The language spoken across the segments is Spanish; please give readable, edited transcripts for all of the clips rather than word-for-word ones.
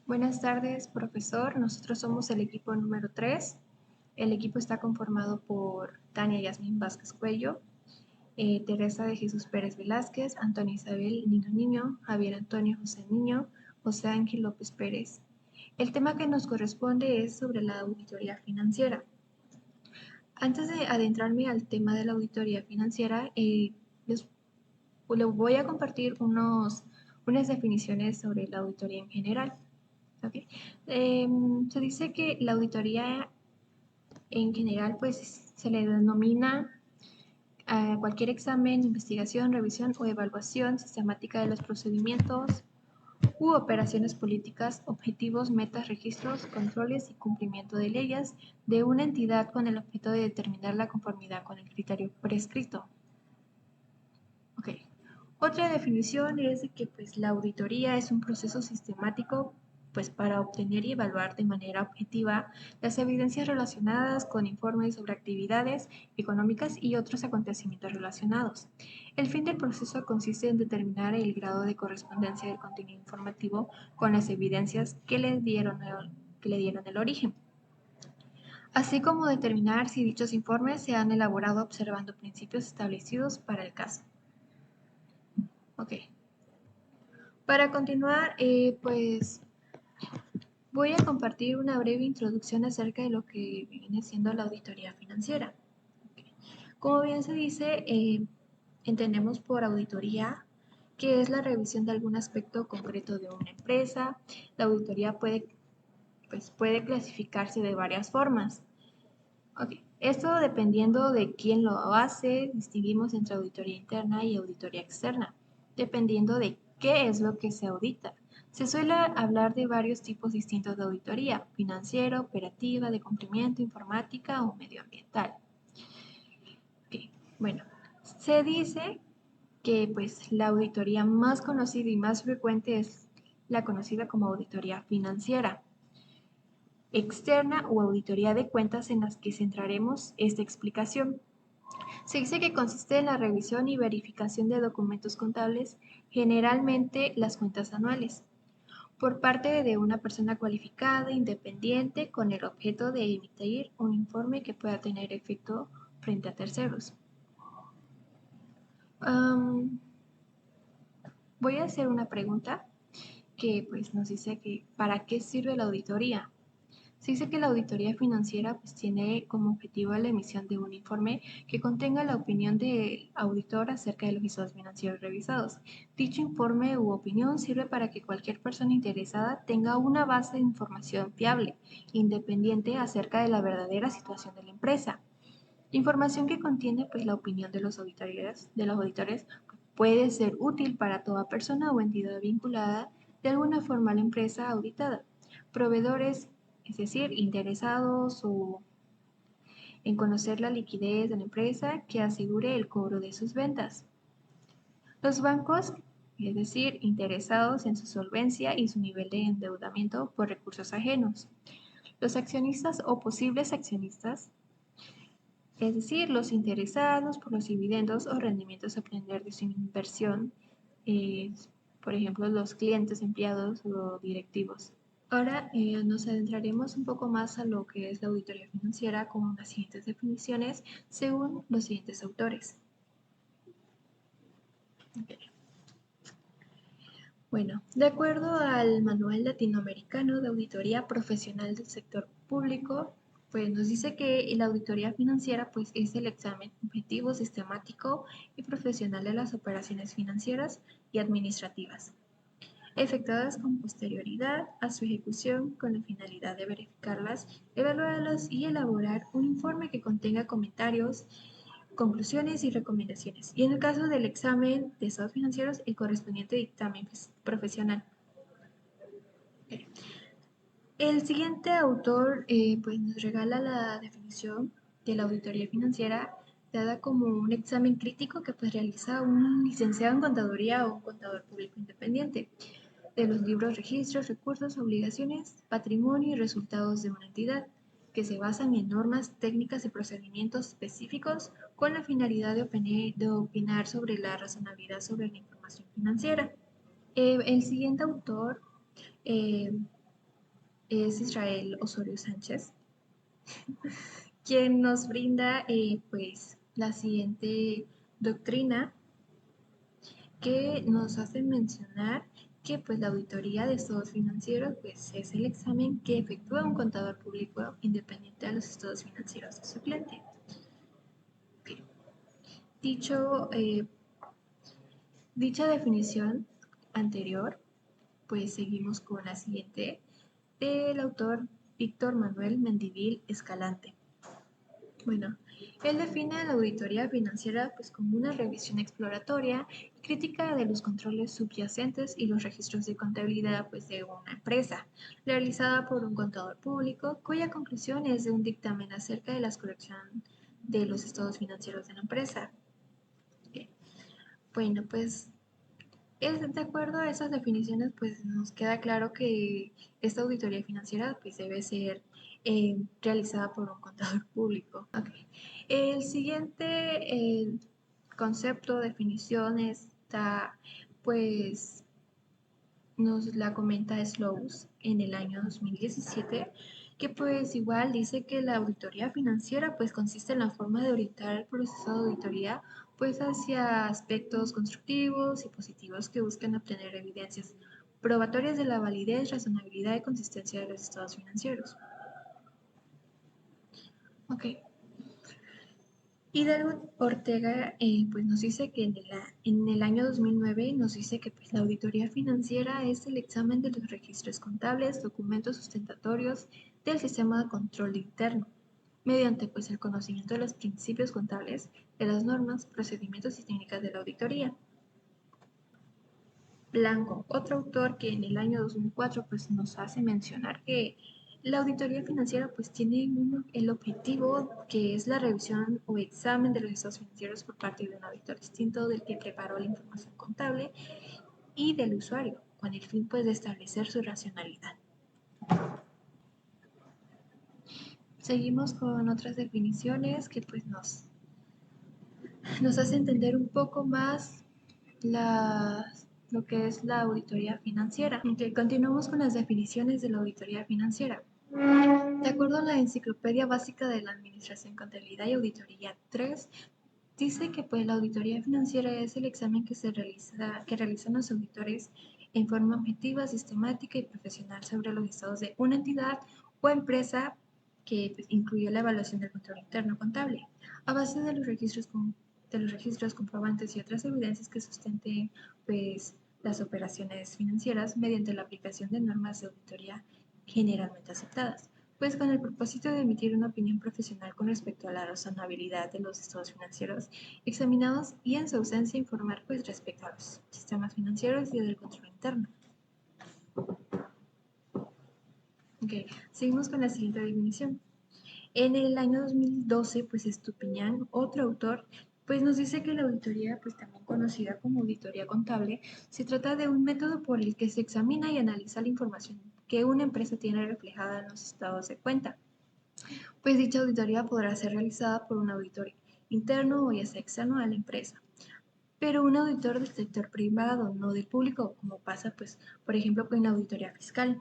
Buenas tardes, profesor. Nosotros somos el equipo número 3. El equipo está conformado por Tania Yasmín Vázquez Cuello, Teresa de Jesús Pérez Velázquez, Antonio Isabel Niño Niño, Javier Antonio José Niño, José Ángel López Pérez. El tema que nos corresponde es sobre la auditoría financiera. Antes de adentrarme al tema de la auditoría financiera, les voy a compartir unas definiciones sobre la auditoría en general. Okay. Se dice que la auditoría en general pues se le denomina a cualquier examen, investigación, revisión o evaluación sistemática de los procedimientos u operaciones políticas, objetivos, metas, registros, controles y cumplimiento de leyes de una entidad con el objeto de determinar la conformidad con el criterio prescrito. Okay. Otra definición es de que pues, la auditoría es un proceso sistemático pues, para obtener y evaluar de manera objetiva las evidencias relacionadas con informes sobre actividades económicas y otros acontecimientos relacionados. El fin del proceso consiste en determinar el grado de correspondencia del contenido informativo con las evidencias que le dieron el origen, así como determinar si dichos informes se han elaborado observando principios establecidos para el caso. Ok. Para continuar, pues voy a compartir una breve introducción acerca de lo que viene siendo la auditoría financiera. Como bien se dice, entendemos por auditoría que es la revisión de algún aspecto concreto de una empresa. La auditoría puede clasificarse de varias formas. Okay. Esto dependiendo de quién lo hace, distinguimos entre auditoría interna y auditoría externa, dependiendo de qué es lo que se audita. Se suele hablar de varios tipos distintos de auditoría: financiera, operativa, de cumplimiento, informática o medioambiental. Okay. Bueno, se dice que pues la auditoría más conocida y más frecuente es la conocida como auditoría financiera externa o auditoría de cuentas, en las que centraremos esta explicación. Se dice que consiste en la revisión y verificación de documentos contables, generalmente las cuentas anuales, por parte de una persona cualificada, independiente, con el objeto de emitir un informe que pueda tener efecto frente a terceros. Voy a hacer una pregunta que pues, nos dice que ¿para qué sirve la auditoría? Se dice que la auditoría financiera pues, tiene como objetivo la emisión de un informe que contenga la opinión del auditor acerca de los estados financieros revisados. Dicho informe u opinión sirve para que cualquier persona interesada tenga una base de información fiable, independiente acerca de la verdadera situación de la empresa. Información que contiene pues, la opinión de los auditores puede ser útil para toda persona o entidad vinculada de alguna forma a la empresa auditada, proveedores, es decir, interesados en conocer la liquidez de la empresa que asegure el cobro de sus ventas. Los bancos, es decir, interesados en su solvencia y su nivel de endeudamiento por recursos ajenos. Los accionistas o posibles accionistas, es decir, los interesados por los dividendos o rendimientos a obtener de su inversión, por ejemplo, los clientes, empleados o directivos. Ahora nos adentraremos un poco más a lo que es la auditoría financiera con las siguientes definiciones según los siguientes autores. Okay. Bueno, de acuerdo al Manual Latinoamericano de Auditoría Profesional del Sector Público, pues nos dice que la auditoría financiera pues, es el examen objetivo, sistemático y profesional de las operaciones financieras y administrativas, efectuadas con posterioridad a su ejecución con la finalidad de verificarlas, evaluarlas y elaborar un informe que contenga comentarios, conclusiones y recomendaciones. Y en el caso del examen de estados financieros, el correspondiente dictamen profesional. El siguiente autor pues nos regala la definición de la auditoría financiera dada como un examen crítico que pues realiza un licenciado en contaduría o un contador público independiente de los libros, registros, recursos, obligaciones, patrimonio y resultados de una entidad, que se basan en normas técnicas y procedimientos específicos con la finalidad de opinar sobre la razonabilidad sobre la información financiera. El siguiente autor es Israel Osorio Sánchez, quien nos brinda pues la siguiente doctrina que nos hace mencionar que pues la auditoría de estados financieros pues es el examen que efectúa un contador público independiente de los estados financieros de su cliente. Okay. Dicho, dicha definición anterior, pues seguimos con la siguiente del autor Víctor Manuel Mendivil Escalante. Bueno, él define la auditoría financiera pues, como una revisión exploratoria y crítica de los controles subyacentes y los registros de contabilidad pues, de una empresa, realizada por un contador público, cuya conclusión es de un dictamen acerca de la corrección de los estados financieros de la empresa. Bueno, pues de acuerdo a esas definiciones, pues nos queda claro que esta auditoría financiera pues, debe ser realizada por un contador público. Okay. El siguiente concepto, definición está, pues, nos la comenta Slows en el año 2017, que pues igual dice que la auditoría financiera pues consiste en la forma de orientar el proceso de auditoría pues hacia aspectos constructivos y positivos que buscan obtener evidencias probatorias de la validez, razonabilidad y consistencia de los estados financieros. Ok. Hidalgo Ortega pues nos dice que en el año 2009 nos dice que pues, la auditoría financiera es el examen de los registros contables, documentos sustentatorios del sistema de control interno, mediante pues, el conocimiento de los principios contables, de las normas, procedimientos y técnicas de la auditoría. Blanco, otro autor que en el año 2004 pues, nos hace mencionar que la auditoría financiera pues, tiene el objetivo que es la revisión o examen de los estados financieros por parte de un auditor distinto del que preparó la información contable y del usuario, con el fin pues, de establecer su racionalidad. Seguimos con otras definiciones que pues, nos hace entender un poco más lo que es la auditoría financiera. Okay, continuamos con las definiciones de la auditoría financiera. De acuerdo a la Enciclopedia Básica de la Administración, Contabilidad y Auditoría 3, dice que pues, la auditoría financiera es el examen que realizan los auditores en forma objetiva, sistemática y profesional sobre los estados de una entidad o empresa que pues, incluye la evaluación del control interno contable, a base de los registros comprobantes y otras evidencias que sustenten pues, las operaciones financieras mediante la aplicación de normas de auditoría generalmente aceptadas, pues con el propósito de emitir una opinión profesional con respecto a la razonabilidad de los estados financieros examinados y en su ausencia informar pues respecto a los sistemas financieros y del control interno. Okay. Seguimos con la siguiente definición. En el año 2012, pues Estupiñán, otro autor, pues nos dice que la auditoría, pues también conocida como auditoría contable, se trata de un método por el que se examina y analiza la información que una empresa tiene reflejada en los estados de cuenta. Pues dicha auditoría podrá ser realizada por un auditor interno o ya sea externo a la empresa, pero un auditor del sector privado, no del público, como pasa, pues, por ejemplo, con la auditoría fiscal.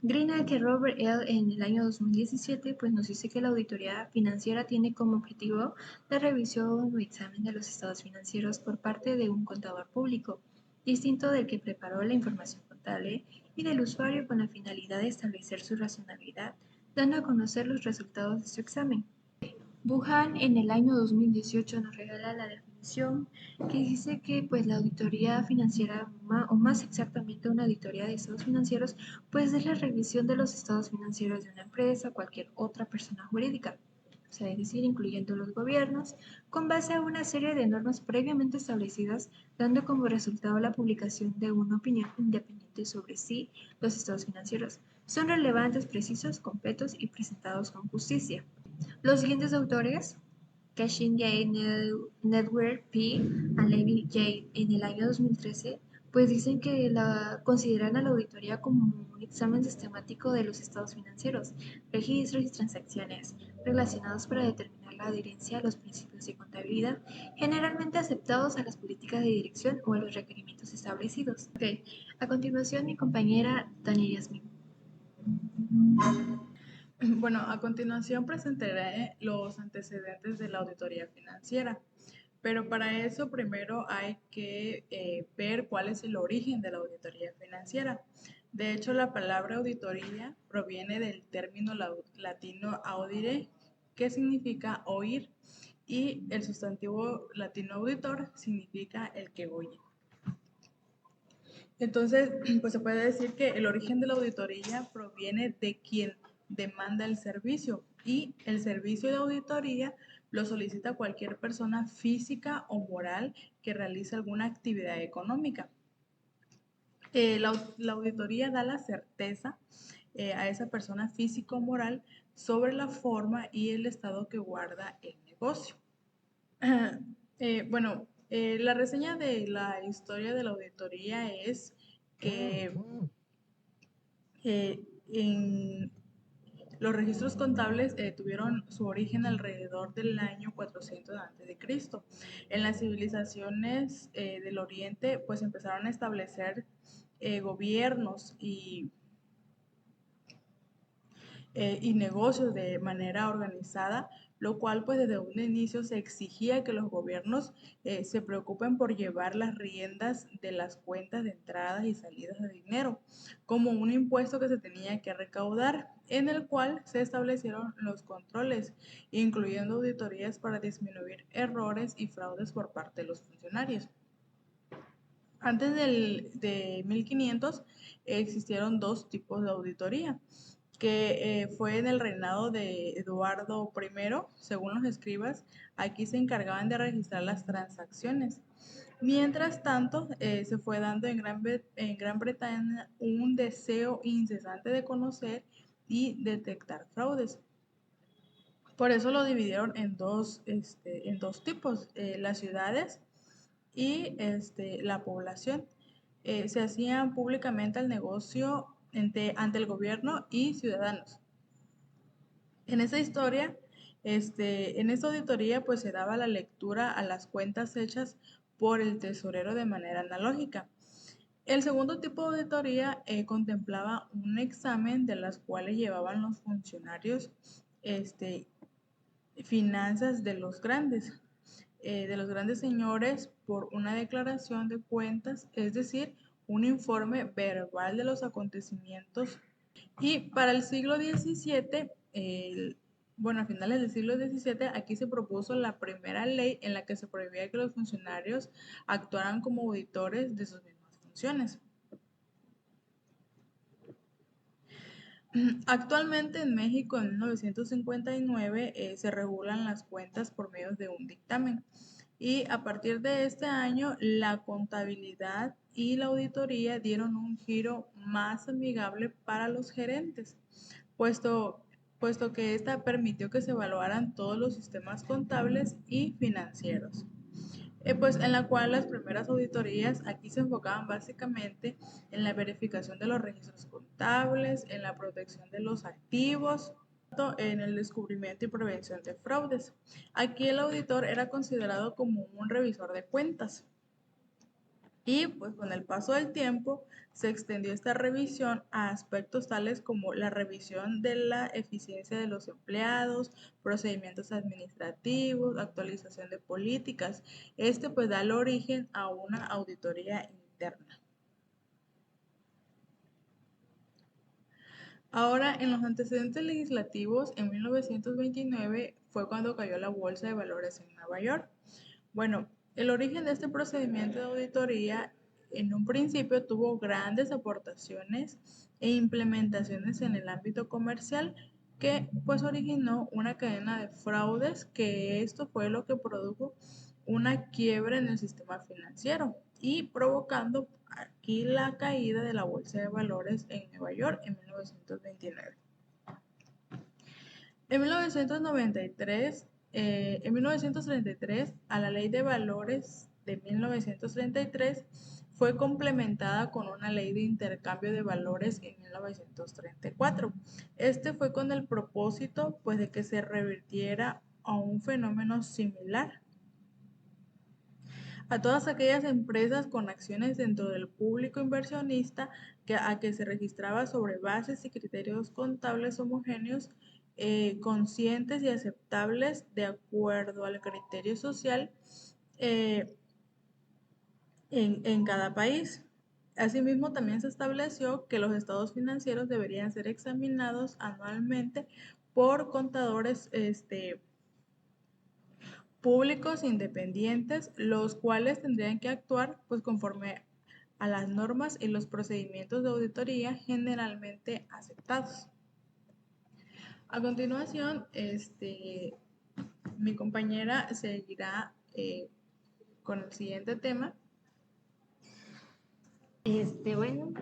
Greenacre Robert L. en el año 2017 pues nos dice que la auditoría financiera tiene como objetivo la revisión o examen de los estados financieros por parte de un contador público, distinto del que preparó la información contable y del usuario con la finalidad de establecer su razonabilidad, dando a conocer los resultados de su examen. Buchan en el año 2018 nos regala la definición que dice que pues, la auditoría financiera, o más exactamente una auditoría de estados financieros, pues es la revisión de los estados financieros de una empresa o cualquier otra persona jurídica, o sea, es decir, incluyendo los gobiernos, con base a una serie de normas previamente establecidas, dando como resultado la publicación de una opinión independiente sobre si los estados financieros son relevantes, precisos, completos y presentados con justicia. Los siguientes autores, Cashin J. Nedwick P. y Levy J. en el año 2013, Pues dicen que consideran a la auditoría como un examen sistemático de los estados financieros, registros y transacciones relacionados para determinar la adherencia a los principios de contabilidad, generalmente aceptados a las políticas de dirección o a los requerimientos establecidos. Ok, a continuación mi compañera Tania Yasmin. Bueno, a continuación presentaré los antecedentes de la auditoría financiera, pero para eso primero hay que ver cuál es el origen de la auditoría financiera. De hecho, la palabra auditoría proviene del término latino audire, que significa oír, y el sustantivo latino auditor significa el que oye. Entonces, pues se puede decir que el origen de la auditoría proviene de quien demanda el servicio y el servicio de auditoría lo solicita cualquier persona física o moral que realice alguna actividad económica. La auditoría da la certeza a esa persona física o moral sobre la forma y el estado que guarda el negocio. La reseña de la historia de la auditoría es que en los registros contables tuvieron su origen alrededor del año 400 a.C. En las civilizaciones del Oriente, pues empezaron a establecer gobiernos y negocios de manera organizada, lo cual pues desde un inicio se exigía que los gobiernos se preocupen por llevar las riendas de las cuentas de entradas y salidas de dinero, como un impuesto que se tenía que recaudar, en el cual se establecieron los controles, incluyendo auditorías para disminuir errores y fraudes por parte de los funcionarios. Antes de 1500 existieron dos tipos de auditoría, que fue en el reinado de Eduardo I, según los escribas. Aquí se encargaban de registrar las transacciones. Mientras tanto, se fue dando en Gran Bretaña un deseo incesante de conocer y detectar fraudes. Por eso lo dividieron en dos tipos, las ciudades y la población. Se hacían públicamente el negocio ante el gobierno y ciudadanos. En esa historia, en esta auditoría, pues se daba la lectura a las cuentas hechas por el tesorero de manera analógica. El segundo tipo de auditoría contemplaba un examen de las cuales llevaban los funcionarios finanzas de los grandes señores por una declaración de cuentas, es decir, un informe verbal de los acontecimientos. Y para el siglo XVII, a finales del siglo XVII, aquí se propuso la primera ley en la que se prohibía que los funcionarios actuaran como auditores de sus mismas funciones. Actualmente en México, en 1959, se regulan las cuentas por medio de un dictamen. Y a partir de este año, la contabilidad y la auditoría dieron un giro más amigable para los gerentes, puesto, puesto que esta permitió que se evaluaran todos los sistemas contables y financieros. Pues en la cual las primeras auditorías aquí se enfocaban básicamente en la verificación de los registros contables, en la protección de los activos, en el descubrimiento y prevención de fraudes. Aquí el auditor era considerado como un revisor de cuentas. Y pues con el paso del tiempo se extendió esta revisión a aspectos tales como la revisión de la eficiencia de los empleados, procedimientos administrativos, actualización de políticas. Pues da el origen a una auditoría interna. Ahora, en los antecedentes legislativos, en 1929 fue cuando cayó la Bolsa de Valores en Nueva York. Bueno, el origen de este procedimiento de auditoría en un principio tuvo grandes aportaciones e implementaciones en el ámbito comercial que pues originó una cadena de fraudes, que esto fue lo que produjo una quiebra en el sistema financiero y provocando aquí la caída de la Bolsa de Valores en Nueva York en 1929. En 1993, en 1933, a la Ley de Valores de 1933 fue complementada con una ley de intercambio de valores en 1934. Este fue con el propósito, pues, de que se revirtiera a un fenómeno similar a todas aquellas empresas con acciones dentro del público inversionista a que se registraba sobre bases y criterios contables homogéneos, conscientes y aceptables de acuerdo al criterio social eh, en cada país. Asimismo, también se estableció que los estados financieros deberían ser examinados anualmente por contadores públicos independientes, los cuales tendrían que actuar pues conforme a las normas y los procedimientos de auditoría generalmente aceptados. A continuación, mi compañera seguirá con el siguiente tema. Bueno,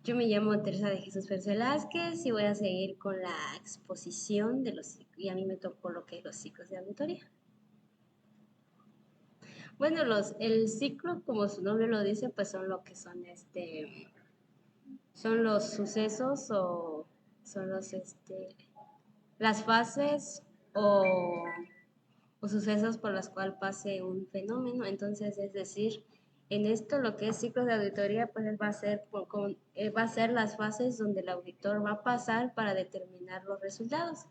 yo me llamo Teresa de Jesús Pérez Velázquez y voy a seguir con la exposición de los y a mí me tocó lo que es los ciclos de auditoría. Bueno, el ciclo, como su nombre lo dice, pues son lo que son los sucesos o son las fases o sucesos por las cuales pase un fenómeno. Entonces, es decir, en esto lo que es ciclos de auditoría, pues va a ser las fases donde el auditor va a pasar para determinar los resultados.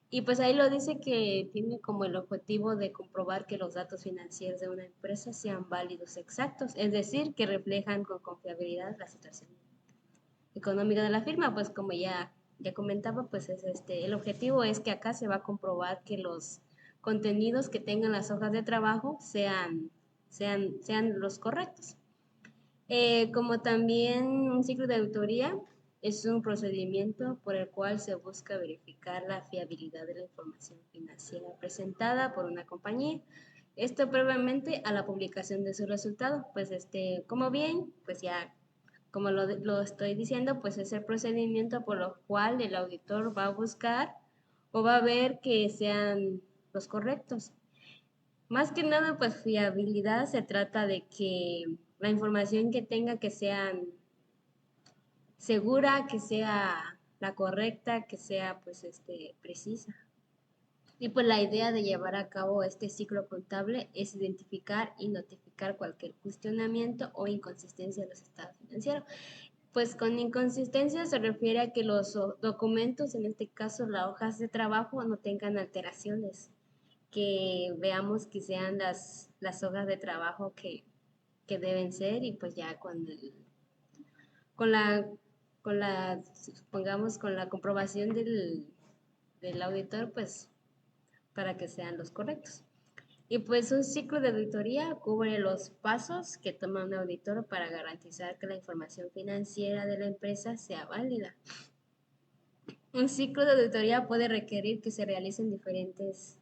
Y pues ahí lo dice que tiene como el objetivo de comprobar que los datos financieros de una empresa sean válidos, exactos, es decir, que reflejan con confiabilidad la situación económica de la firma. Pues como ya comentaba, pues el objetivo es que acá se va a comprobar que los contenidos que tengan las hojas de trabajo sean los correctos. Como también un ciclo de auditoría es un procedimiento por el cual se busca verificar la fiabilidad de la información financiera presentada por una compañía. Esto previamente a la publicación de su resultado. Pues como bien, pues ya como lo estoy diciendo, pues es el procedimiento por lo cual el auditor va a buscar o va a ver que sean los correctos. Más que nada, pues fiabilidad se trata de que la información que tenga que sea segura, que sea la correcta, que sea pues precisa. Y pues la idea de llevar a cabo este ciclo contable es identificar y notificar cualquier cuestionamiento o inconsistencia de los estados financieros. Pues con inconsistencia se refiere a que los documentos, en este caso las hojas de trabajo, no tengan alteraciones, que veamos que sean las hojas de trabajo que deben ser, y pues ya con la, supongamos, con la comprobación del auditor, pues para que sean los correctos. Y pues un ciclo de auditoría cubre los pasos que toma un auditor para garantizar que la información financiera de la empresa sea válida. Un ciclo de auditoría puede requerir que se realicen diferentes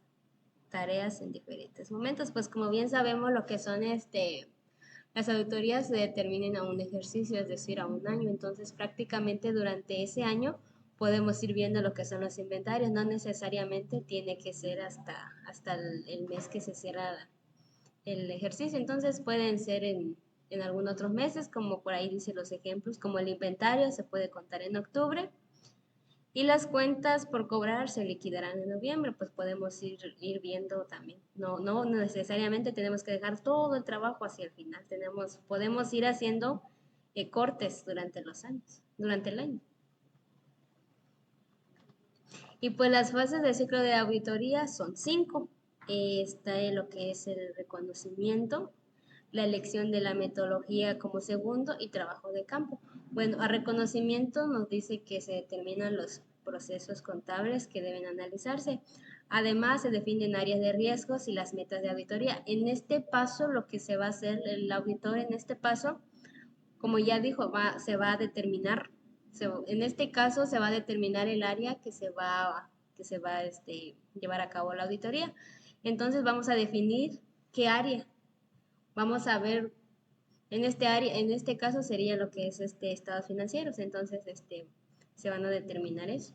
tareas en diferentes momentos. Pues como bien sabemos, lo que son las auditorías se determinan a un ejercicio, es decir, a un año. Entonces prácticamente durante ese año podemos ir viendo lo que son los inventarios. No necesariamente tiene que ser hasta el mes que se cierra el ejercicio. Entonces pueden ser en algunos otros meses, como por ahí dicen los ejemplos, como el inventario se puede contar en octubre y las cuentas por cobrar se liquidarán en noviembre. Pues podemos ir viendo también. No necesariamente tenemos que dejar todo el trabajo hacia el final. Podemos ir haciendo cortes durante los años, durante el año. Y pues las fases del ciclo de auditoría son 5. Está en lo que es el reconocimiento, la elección de la metodología como segundo y trabajo de campo. Bueno, a reconocimiento nos dice que se determinan los procesos contables que deben analizarse. Además, se definen áreas de riesgos y las metas de auditoría. En este paso, lo que se va a hacer el auditor en este paso, como ya dijo, se va a determinar, en este caso se va a determinar el área que se va a llevar a cabo la auditoría. Entonces vamos a definir qué área. Vamos a ver, en este caso sería lo que es estados financieros. Entonces se van a determinar eso.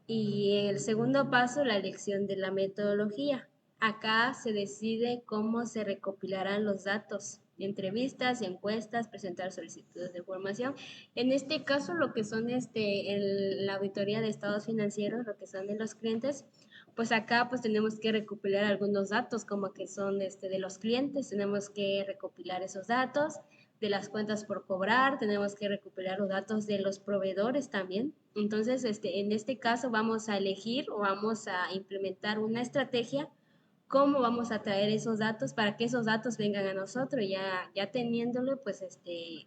Y el segundo paso, la elección de la metodología. Acá se decide cómo se recopilarán los datos entrevistas, encuestas, presentar solicitudes de información. En este caso, lo que son la auditoría de estados financieros, lo que son de los clientes, pues acá pues tenemos que recopilar algunos datos como que son de los clientes, tenemos que recopilar esos datos de las cuentas por cobrar, tenemos que recopilar los datos de los proveedores también. Entonces, en este caso vamos a elegir o vamos a implementar una estrategia cómo vamos a traer esos datos para que esos datos vengan a nosotros, ya teniéndolo, pues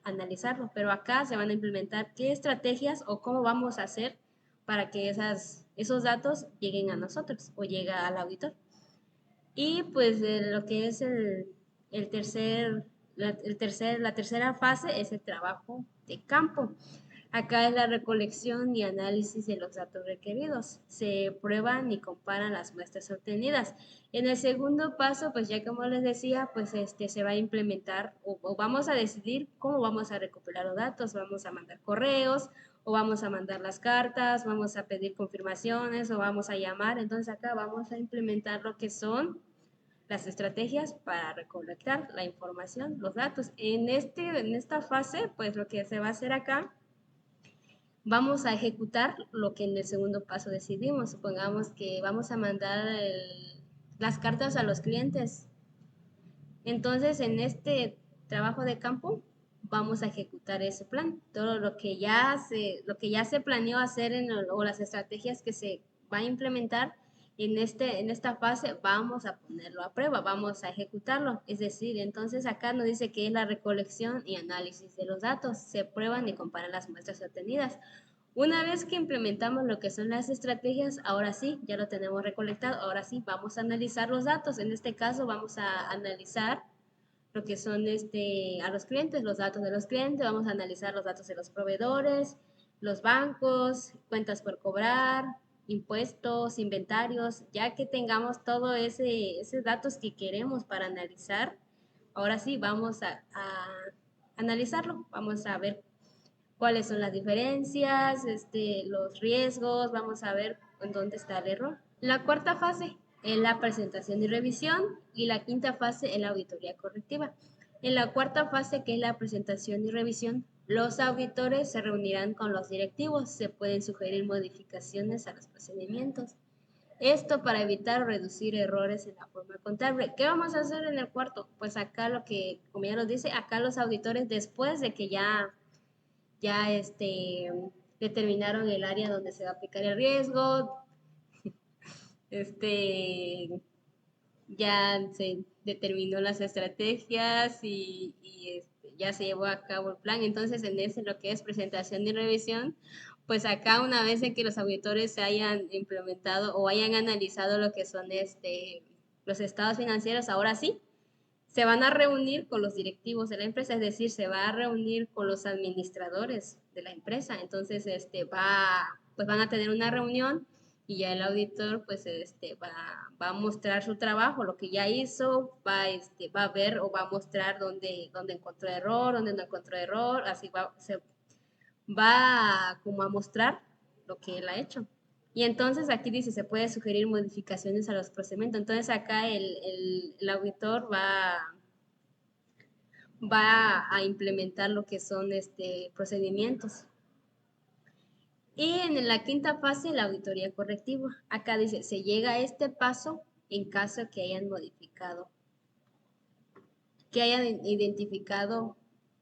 analizarlo. Pero acá se van a implementar qué estrategias o cómo vamos a hacer para que esos datos lleguen a nosotros o llegue al auditor. Y pues lo que es el tercer, la tercera fase es el trabajo de campo. Acá es la recolección y análisis de los datos requeridos. Se prueban y comparan las muestras obtenidas. En el segundo paso, pues ya como les decía, pues se va a implementar o vamos a decidir cómo vamos a recopilar los datos. Vamos a mandar correos o vamos a mandar las cartas, vamos a pedir confirmaciones o vamos a llamar. Entonces acá vamos a implementar lo que son las estrategias para recolectar la información, los datos. En esta fase, pues lo que se va a hacer acá, vamos a ejecutar lo que en el segundo paso decidimos. Supongamos que vamos a mandar las cartas a los clientes. Entonces, en este trabajo de campo, vamos a ejecutar ese plan. Todo lo que ya se planeó hacer o las estrategias que se va a implementar en esta fase, vamos a ponerlo a prueba, vamos a ejecutarlo. Es decir, entonces acá nos dice que es la recolección y análisis de los datos. Se prueban y comparan las muestras obtenidas. Una vez que implementamos lo que son las estrategias, ahora sí, ya lo tenemos recolectado, ahora sí, vamos a analizar los datos. En este caso, vamos a analizar lo que son a los clientes, los datos de los clientes, vamos a analizar los datos de los proveedores, los bancos, cuentas por cobrar, impuestos, inventarios, ya que tengamos todo esos datos que queremos para analizar, ahora sí vamos a analizarlo, vamos a ver cuáles son las diferencias, los riesgos, vamos a ver en dónde está el error. La cuarta fase es la presentación y revisión y la quinta fase es la auditoría correctiva. En la cuarta fase, que es la presentación y revisión, los auditores se reunirán con los directivos, se pueden sugerir modificaciones a los procedimientos. Esto para evitar o reducir errores en la forma contable. ¿Qué vamos a hacer en el cuarto? Pues acá lo que, como ya nos dice, acá los auditores después de que ya determinaron el área donde se va a aplicar el riesgo, ya se determinó las estrategias y ya se llevó a cabo el plan. Entonces, en lo que es presentación y revisión, pues acá una vez en que los auditores se hayan implementado o hayan analizado lo que son los estados financieros, ahora sí, se van a reunir con los directivos de la empresa, es decir, se va a reunir con los administradores de la empresa. Entonces, pues van a tener una reunión y ya el auditor pues va a mostrar su trabajo, lo que ya hizo, va a ver o va a mostrar dónde encontró error, dónde no encontró error, así se va como a mostrar lo que él ha hecho. Y entonces aquí dice, se puede sugerir modificaciones a los procedimientos. Entonces acá el auditor va a implementar lo que son procedimientos. Y en la quinta fase, la auditoría correctiva. Acá dice, se llega a este paso en caso que hayan modificado, que hayan identificado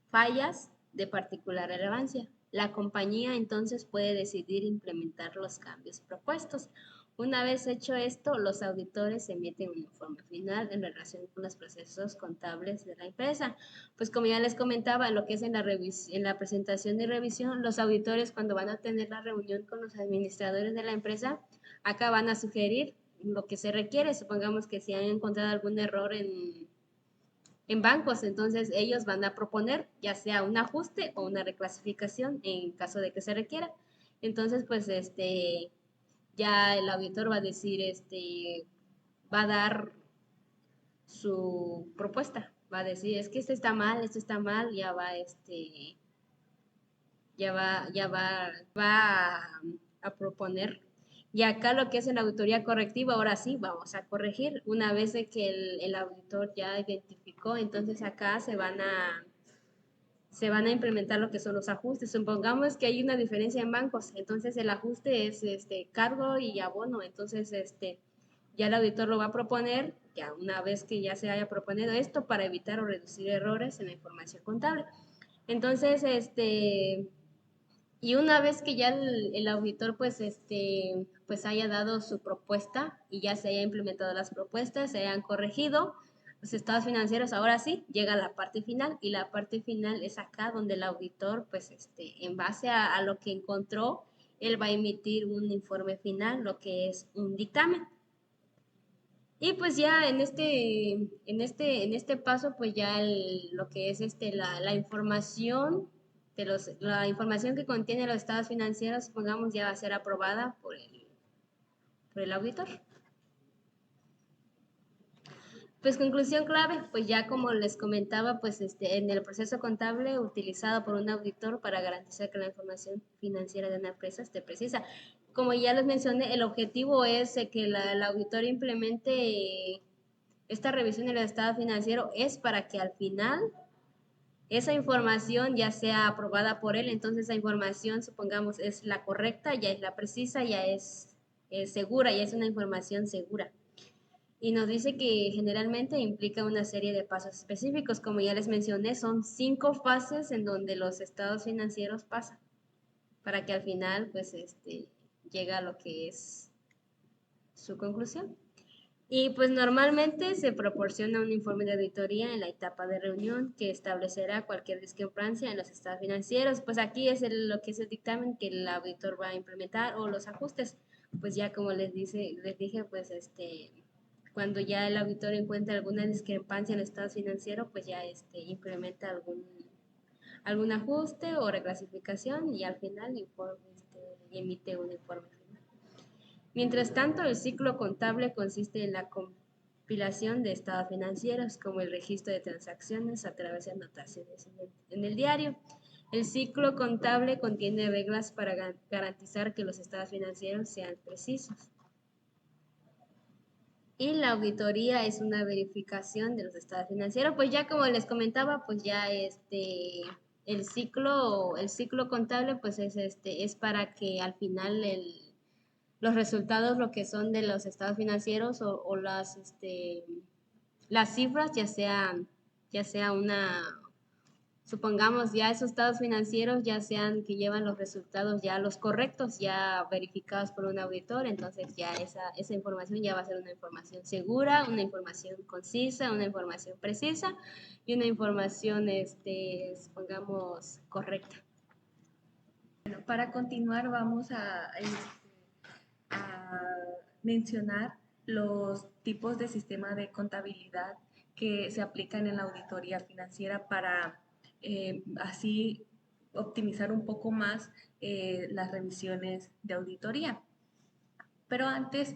fallas de particular relevancia. La compañía entonces puede decidir implementar los cambios propuestos. Una vez hecho esto, los auditores emiten un informe final en relación con los procesos contables de la empresa. Pues como ya les comentaba, lo que es en la presentación y revisión, los auditores cuando van a tener la reunión con los administradores de la empresa, acá van a sugerir lo que se requiere. Supongamos que si han encontrado algún error en bancos, entonces ellos van a proponer ya sea un ajuste o una reclasificación en caso de que se requiera. Entonces, pues ya el auditor va a decir, va a dar su propuesta, va a decir, es que esto está mal, va a proponer. Y acá lo que es la auditoría correctiva, ahora sí vamos a corregir. Una vez de que el auditor ya identificó, entonces acá se van a implementar lo que son los ajustes. Supongamos que hay una diferencia en bancos, entonces el ajuste es cargo y abono, entonces ya el auditor lo va a proponer, ya una vez que ya se haya proponido esto para evitar o reducir errores en la información contable. Entonces, y una vez que ya el auditor pues haya dado su propuesta y ya se haya implementado las propuestas, se hayan corregido los estados financieros, ahora sí llega la parte final, y la parte final es acá donde el auditor pues en base a lo que encontró, él va a emitir un informe final, lo que es un dictamen. Y pues ya en este paso, pues ya lo que es la información la información que contiene los estados financieros, supongamos, ya va a ser aprobada por el auditor. Pues conclusión clave, pues ya como les comentaba, pues en el proceso contable utilizado por un auditor para garantizar que la información financiera de una empresa esté precisa. Como ya les mencioné, el objetivo es que el auditor implemente esta revisión del estado financiero, es para que al final esa información ya sea aprobada por él, entonces esa información, supongamos, es la correcta, ya es la precisa, ya es segura, ya es una información segura. Y nos dice que generalmente implica una serie de pasos específicos, como ya les mencioné, son 5 fases en donde los estados financieros pasan, para que al final pues llegue a lo que es su conclusión. Y pues normalmente se proporciona un informe de auditoría en la etapa de reunión que establecerá cualquier discrepancia en los estados financieros. Pues aquí es lo que es el dictamen que el auditor va a implementar, o los ajustes. Pues ya como les dije, pues cuando ya el auditor encuentra alguna discrepancia en el estado financiero, pues ya implementa algún ajuste o reclasificación, y al final emite un informe. Mientras tanto, el ciclo contable consiste en la compilación de estados financieros, como el registro de transacciones a través de anotaciones en el diario. El ciclo contable contiene reglas para garantizar que los estados financieros sean precisos. Y la auditoría es una verificación de los estados financieros. Pues ya como les comentaba, pues ya el ciclo contable pues es para que al final los resultados, lo que son de los estados financieros, o las cifras, ya sea supongamos, ya esos estados financieros ya sean que llevan los resultados ya los correctos, ya verificados por un auditor, entonces ya esa información ya va a ser una información segura, una información concisa, una información precisa y una información, supongamos, correcta. Bueno, para continuar vamos a mencionar los tipos de sistema de contabilidad que se aplican en la auditoría financiera para así optimizar un poco más las revisiones de auditoría. Pero antes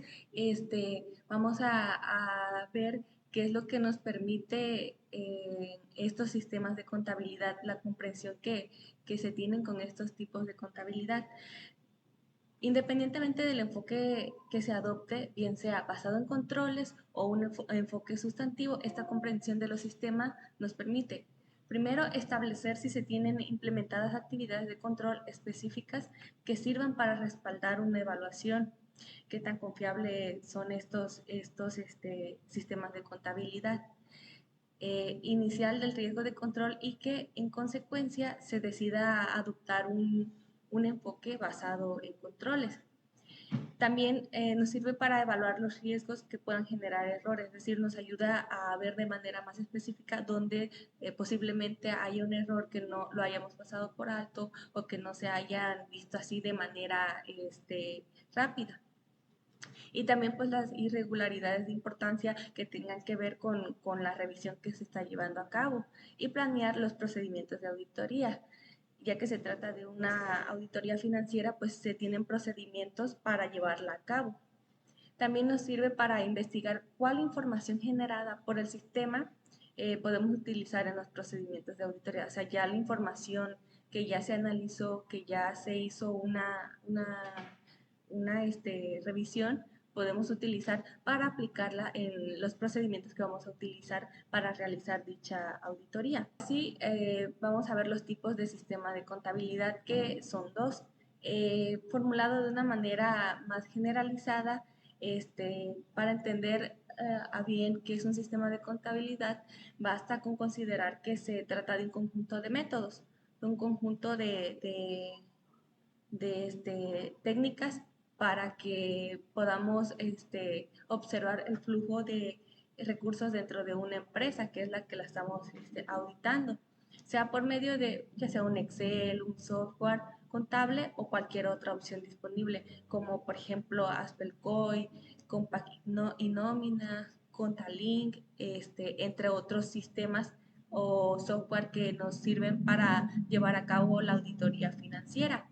vamos a ver qué es lo que nos permite estos sistemas de contabilidad, la comprensión que se tienen con estos tipos de contabilidad. Independientemente del enfoque que se adopte, bien sea basado en controles o un enfoque sustantivo, esta comprensión de los sistemas nos permite, primero, establecer si se tienen implementadas actividades de control específicas que sirvan para respaldar una evaluación, qué tan confiables son estos sistemas de contabilidad. Inicial del riesgo de control, y que en consecuencia se decida adoptar un enfoque basado en controles. También nos sirve para evaluar los riesgos que puedan generar errores, es decir, nos ayuda a ver de manera más específica dónde posiblemente haya un error que no lo hayamos pasado por alto o que no se hayan visto así de manera rápida. Y también pues las irregularidades de importancia que tengan que ver con la revisión que se está llevando a cabo, y planear los procedimientos de auditoría. Ya que se trata de una auditoría financiera, pues se tienen procedimientos para llevarla a cabo. También nos sirve para investigar cuál información generada por el sistema podemos utilizar en los procedimientos de auditoría. O sea, ya la información que ya se analizó, que ya se hizo una revisión podemos utilizar para aplicarla en los procedimientos que vamos a utilizar para realizar dicha auditoría. Así vamos a ver los tipos de sistema de contabilidad, que son dos. Formulado de una manera más generalizada, para entender a bien qué es un sistema de contabilidad, basta con considerar que se trata de un conjunto de métodos, de un conjunto de técnicas para que podamos observar el flujo de recursos dentro de una empresa, que es la que la estamos auditando, sea por medio de ya sea un Excel, un software contable o cualquier otra opción disponible, como por ejemplo Aspelcoy, Compact y Nómina, Contalink, entre otros sistemas o software que nos sirven para llevar a cabo la auditoría financiera,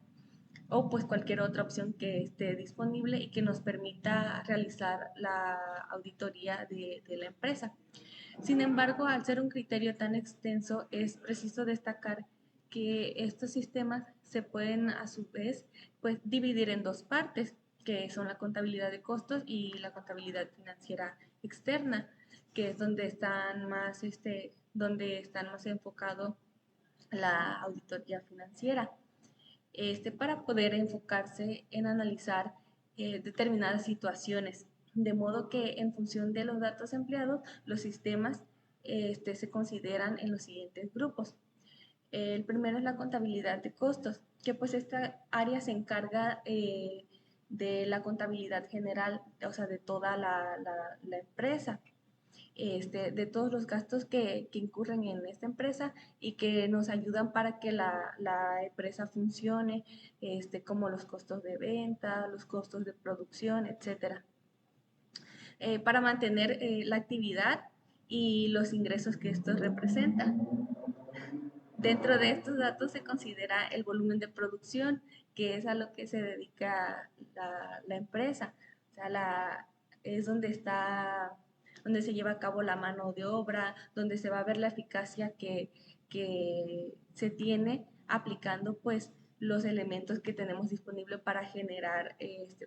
o pues cualquier otra opción que esté disponible y que nos permita realizar la auditoría de la empresa. Sin embargo, al ser un criterio tan extenso, es preciso destacar que estos sistemas se pueden a su vez pues dividir en dos partes, que son la contabilidad de costos y la contabilidad financiera externa, que es donde están más enfocado la auditoría financiera, para poder enfocarse en analizar determinadas situaciones, de modo que en función de los datos empleados, los sistemas se consideran en los siguientes grupos. El primero es la contabilidad de costos, que pues esta área se encarga de la contabilidad general, o sea, de toda la empresa, de todos los gastos que incurren en esta empresa y que nos ayudan para que la empresa funcione, como los costos de venta, los costos de producción, etcétera, para mantener la actividad y los ingresos que estos representan. Dentro de estos datos se considera el volumen de producción, que es a lo que se dedica la empresa. O sea, es donde se lleva a cabo la mano de obra, donde se va a ver la eficacia que se tiene aplicando pues los elementos que tenemos disponibles para generar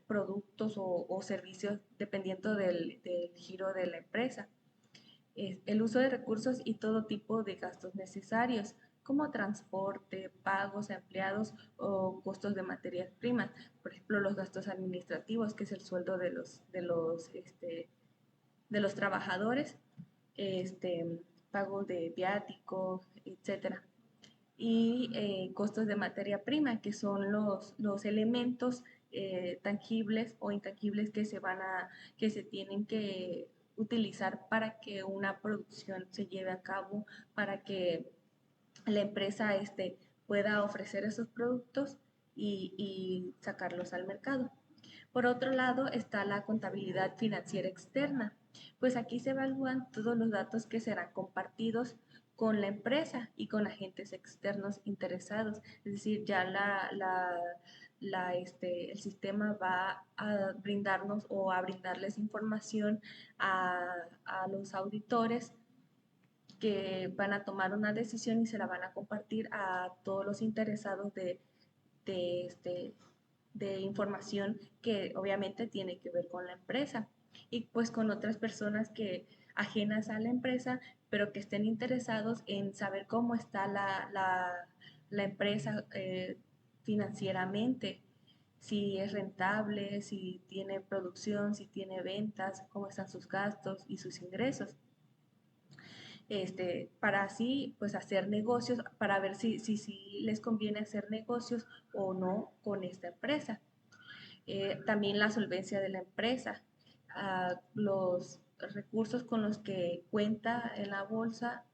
productos o servicios dependiendo del giro de la empresa. El uso de recursos y todo tipo de gastos necesarios, como transporte, pagos a empleados o costos de materias primas. Por ejemplo, los gastos administrativos, que es el sueldo de los trabajadores, pago de viáticos, etcétera. Y costos de materia prima, que son los elementos tangibles o intangibles que se tienen que utilizar para que una producción se lleve a cabo, para que la empresa pueda ofrecer esos productos y sacarlos al mercado. Por otro lado está la contabilidad financiera externa, pues aquí se evalúan todos los datos que serán compartidos con la empresa y con agentes externos interesados. Es decir, ya el sistema va a brindarnos o a brindarles información a los auditores, que van a tomar una decisión y se la van a compartir a todos los interesados de, este, de información que obviamente tiene que ver con la empresa, y pues con otras personas que ajenas a la empresa, pero que estén interesados en saber cómo está la empresa financieramente, si es rentable, si tiene producción, si tiene ventas, cómo están sus gastos y sus ingresos. Para así pues hacer negocios, para ver si les conviene hacer negocios o no con esta empresa. También la solvencia de la empresa, los recursos con los que cuenta en la bolsa,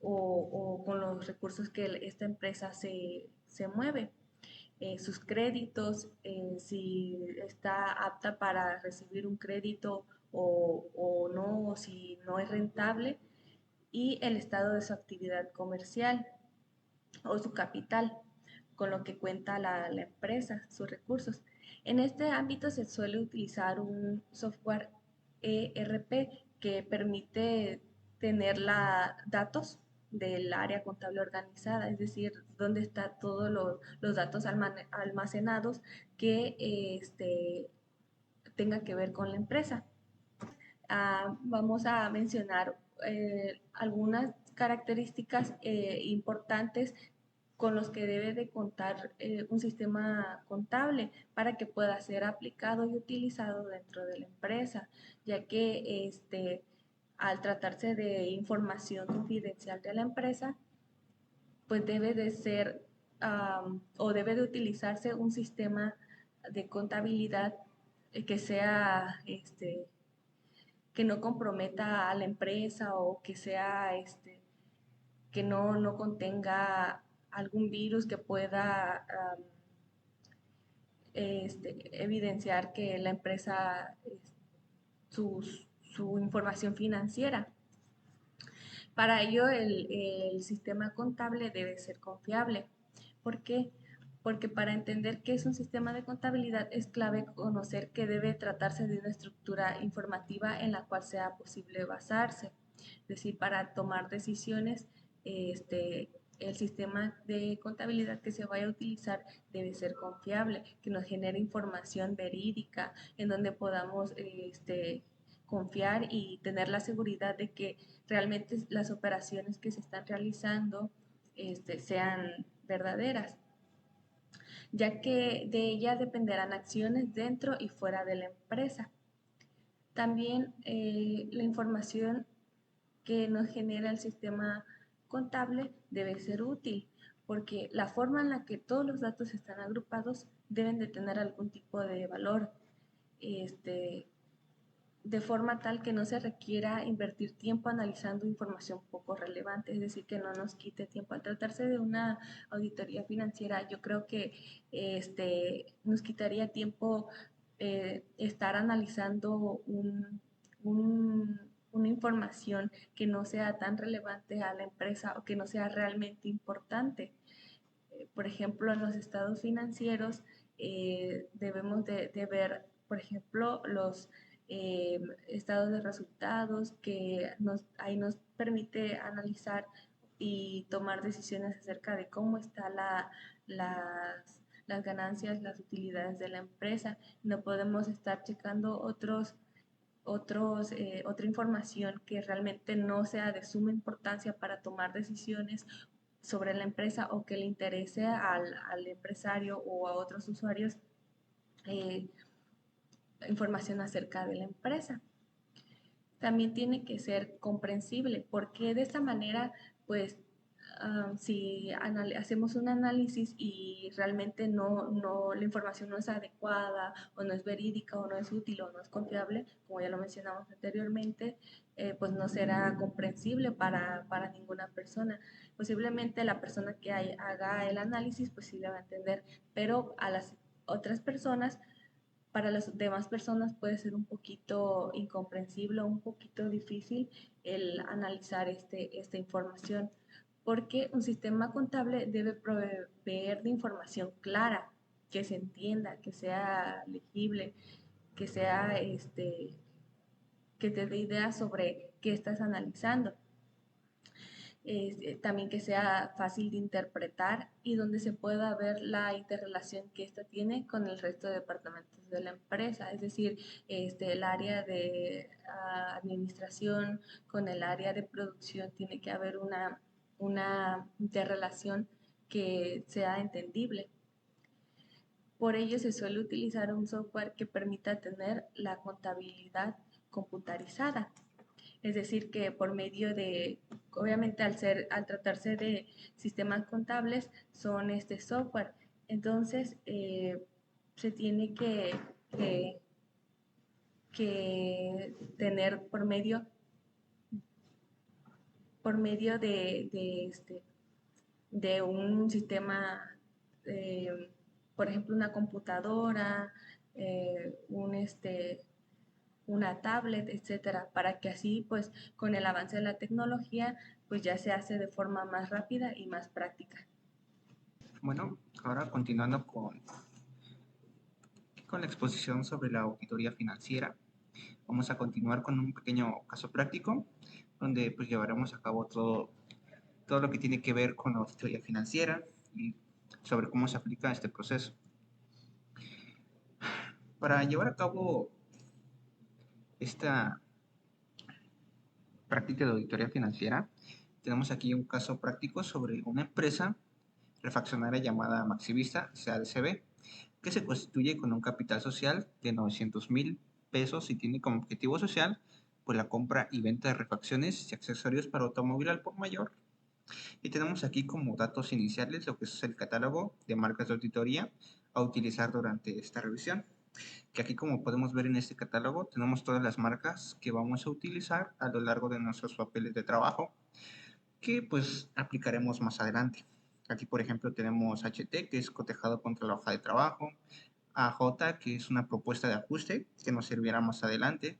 o con los recursos que esta empresa se mueve, sus créditos, si está apta para recibir un crédito o no, o si no es rentable, y el estado de su actividad comercial o su capital, con lo que cuenta la empresa, sus recursos. En este ámbito se suele utilizar un software ERP que permite tener datos del área contable organizada, es decir, dónde están todos los datos almacenados que tenga que ver con la empresa. Vamos a mencionar algunas características importantes con los que debe de contar un sistema contable para que pueda ser aplicado y utilizado dentro de la empresa, ya que al tratarse de información confidencial de la empresa, pues debe de ser o debe de utilizarse un sistema de contabilidad que sea que no comprometa a la empresa o que sea que no contenga algún virus que pueda evidenciar que la empresa su información financiera. Para ello, el sistema contable debe ser confiable. ¿Por qué? Porque para entender qué es un sistema de contabilidad es clave conocer que debe tratarse de una estructura informativa en la cual sea posible basarse. Es decir, para tomar decisiones, el sistema de contabilidad que se vaya a utilizar debe ser confiable, que nos genere información verídica, en donde podamos confiar y tener la seguridad de que realmente las operaciones que se están realizando sean verdaderas, ya que de ella dependerán acciones dentro y fuera de la empresa. También la información que nos genera el sistema contable debe ser útil, porque la forma en la que todos los datos están agrupados deben de tener algún tipo de valor, de forma tal que no se requiera invertir tiempo analizando información poco relevante, es decir, que no nos quite tiempo. Al tratarse de una auditoría financiera, yo creo que nos quitaría tiempo estar analizando una información que no sea tan relevante a la empresa o que no sea realmente importante. Por ejemplo, en los estados financieros debemos de ver, por ejemplo, los estados de resultados que ahí nos permite analizar y tomar decisiones acerca de cómo están las ganancias, las utilidades de la empresa. No podemos estar checando otra información que realmente no sea de suma importancia para tomar decisiones sobre la empresa o que le interese al empresario o a otros usuarios información acerca de la empresa. También tiene que ser comprensible, porque de esta manera, pues, si hacemos un análisis y realmente la información no es adecuada o no es verídica o no es útil o no es confiable, como ya lo mencionamos anteriormente, pues no será comprensible para ninguna persona. Posiblemente la persona que haga el análisis pues sí le va a entender, pero a las otras personas, para las demás personas puede ser un poquito incomprensible o un poquito difícil el analizar esta información, porque un sistema contable debe proveer de información clara, que se entienda, que sea legible, que sea que te dé ideas sobre qué estás analizando. También que sea fácil de interpretar y donde se pueda ver la interrelación que ésta tiene con el resto de departamentos de la empresa, es decir, el área de administración con el área de producción, tiene que haber una interrelación que sea entendible. Por ello se suele utilizar un software que permita tener la contabilidad computarizada. Es decir, que por medio de, obviamente al tratarse de sistemas contables, son este software. Entonces, se tiene que tener por medio de un sistema, por ejemplo, una computadora, una tablet, etcétera, para que así, pues, con el avance de la tecnología, pues ya se hace de forma más rápida y más práctica. Bueno, ahora continuando con la exposición sobre la auditoría financiera, vamos a continuar con un pequeño caso práctico, donde pues llevaremos a cabo todo todo lo que tiene que ver con la auditoría financiera y sobre cómo se aplica este proceso. Para llevar a cabo esta práctica de auditoría financiera, tenemos aquí un caso práctico sobre una empresa refaccionaria llamada Maxivista SADCB, que se constituye con un capital social de 900,000 pesos y tiene como objetivo social pues la compra y venta de refacciones y accesorios para automóvil al por mayor. Y tenemos aquí como datos iniciales lo que es el catálogo de marcas de auditoría a utilizar durante esta revisión. Que aquí, como podemos ver en este catálogo, tenemos todas las marcas que vamos a utilizar a lo largo de nuestros papeles de trabajo, que pues aplicaremos más adelante. Aquí, por ejemplo, tenemos HT, que es cotejado contra la hoja de trabajo, AJ, que es una propuesta de ajuste que nos servirá más adelante,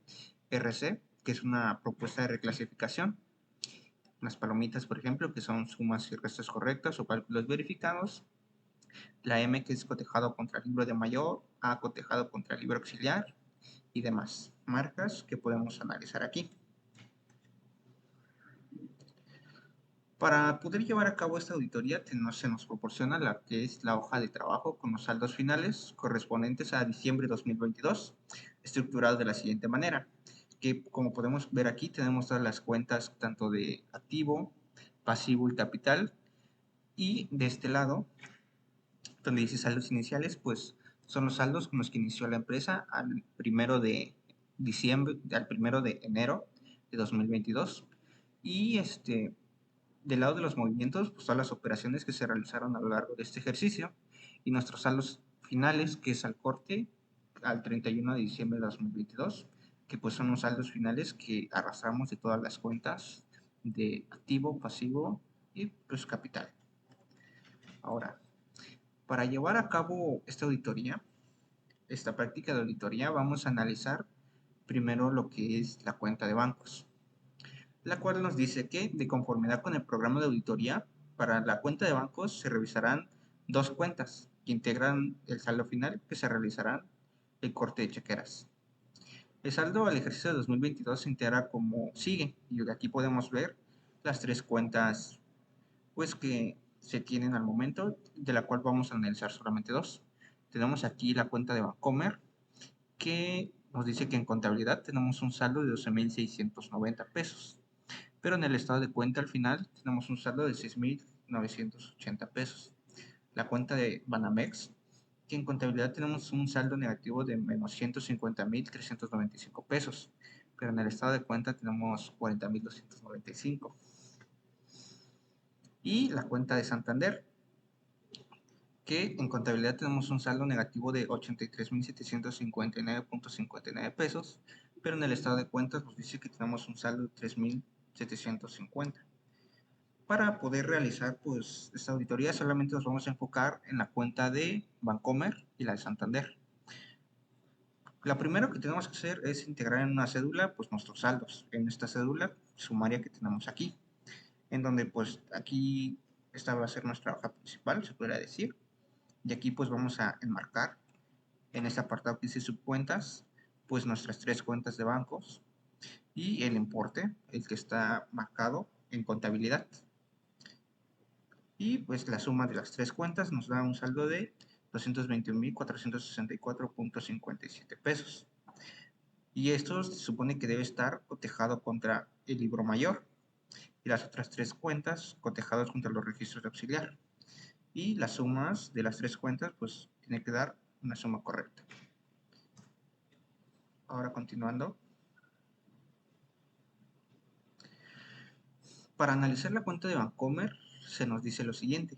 RC, que es una propuesta de reclasificación, las palomitas, por ejemplo, que son sumas y restas correctas o cálculos verificados, la M, que es cotejado contra el libro de mayor, A cotejado contra el libro auxiliar y demás marcas que podemos analizar aquí. Para poder llevar a cabo esta auditoría se nos proporciona la que es la hoja de trabajo con los saldos finales correspondientes a diciembre de 2022, estructurado de la siguiente manera, que como podemos ver aquí tenemos todas las cuentas tanto de activo, pasivo y capital, y de este lado, donde dice saldos iniciales, pues son los saldos con los que inició la empresa al 1 de diciembre, al 1 de enero de 2022, y del lado de los movimientos, pues todas las operaciones que se realizaron a lo largo de este ejercicio y nuestros saldos finales, que es al corte al 31 de diciembre de 2022, que pues son los saldos finales que arrastramos de todas las cuentas de activo, pasivo y pues capital. Ahora, para llevar a cabo esta auditoría, esta práctica de auditoría, vamos a analizar primero lo que es la cuenta de bancos, la cual nos dice que, de conformidad con el programa de auditoría, para la cuenta de bancos se revisarán dos cuentas que integran el saldo final, que se realizarán el corte de chequeras. El saldo al ejercicio de 2022 se integra como sigue, y aquí podemos ver las tres cuentas pues que se tienen al momento, de la cual vamos a analizar solamente dos. Tenemos aquí la cuenta de Bancomer, que nos dice que en contabilidad tenemos un saldo de 12,690 pesos. Pero en el estado de cuenta al final tenemos un saldo de 6,980 pesos. La cuenta de Banamex, que en contabilidad tenemos un saldo negativo de menos 150,395 pesos, pero en el estado de cuenta tenemos 40,295. Y la cuenta de Santander, que en contabilidad tenemos un saldo negativo de 83,759.59 pesos, pero en el estado de cuentas nos dice que tenemos un saldo de 3,750. Para poder realizar pues esta auditoría solamente nos vamos a enfocar en la cuenta de Bancomer y la de Santander. Lo primero que tenemos que hacer es integrar en una cédula pues nuestros saldos, en esta cédula sumaria que tenemos aquí, en donde pues aquí esta va a ser nuestra hoja principal, se podría decir, y aquí pues vamos a enmarcar en este apartado que dice subcuentas pues nuestras tres cuentas de bancos y el importe, el que está marcado en contabilidad. Y pues la suma de las tres cuentas nos da un saldo de 221,464.57 pesos. Y esto se supone que debe estar cotejado contra el libro mayor y las otras tres cuentas cotejadas contra los registros de auxiliar. Y las sumas de las tres cuentas pues tiene que dar una suma correcta. Ahora continuando. Para analizar la cuenta de Bancomer se nos dice lo siguiente,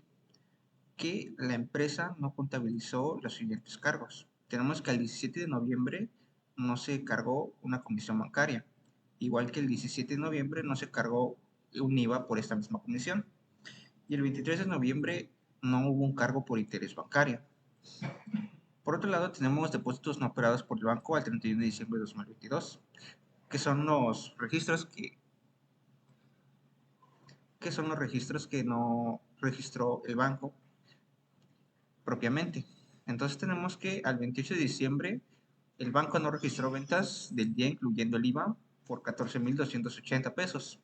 que la empresa no contabilizó los siguientes cargos. Tenemos que el 17 de noviembre no se cargó una comisión bancaria, igual que el 17 de noviembre no se cargó un IVA por esta misma comisión, y el 23 de noviembre no hubo un cargo por interés bancario. Por otro lado, tenemos depósitos no operados por el banco al 31 de diciembre de 2022, que son los registros que no registró el banco propiamente. Entonces tenemos que al 28 de diciembre el banco no registró ventas del día incluyendo el IVA por 14,280 pesos,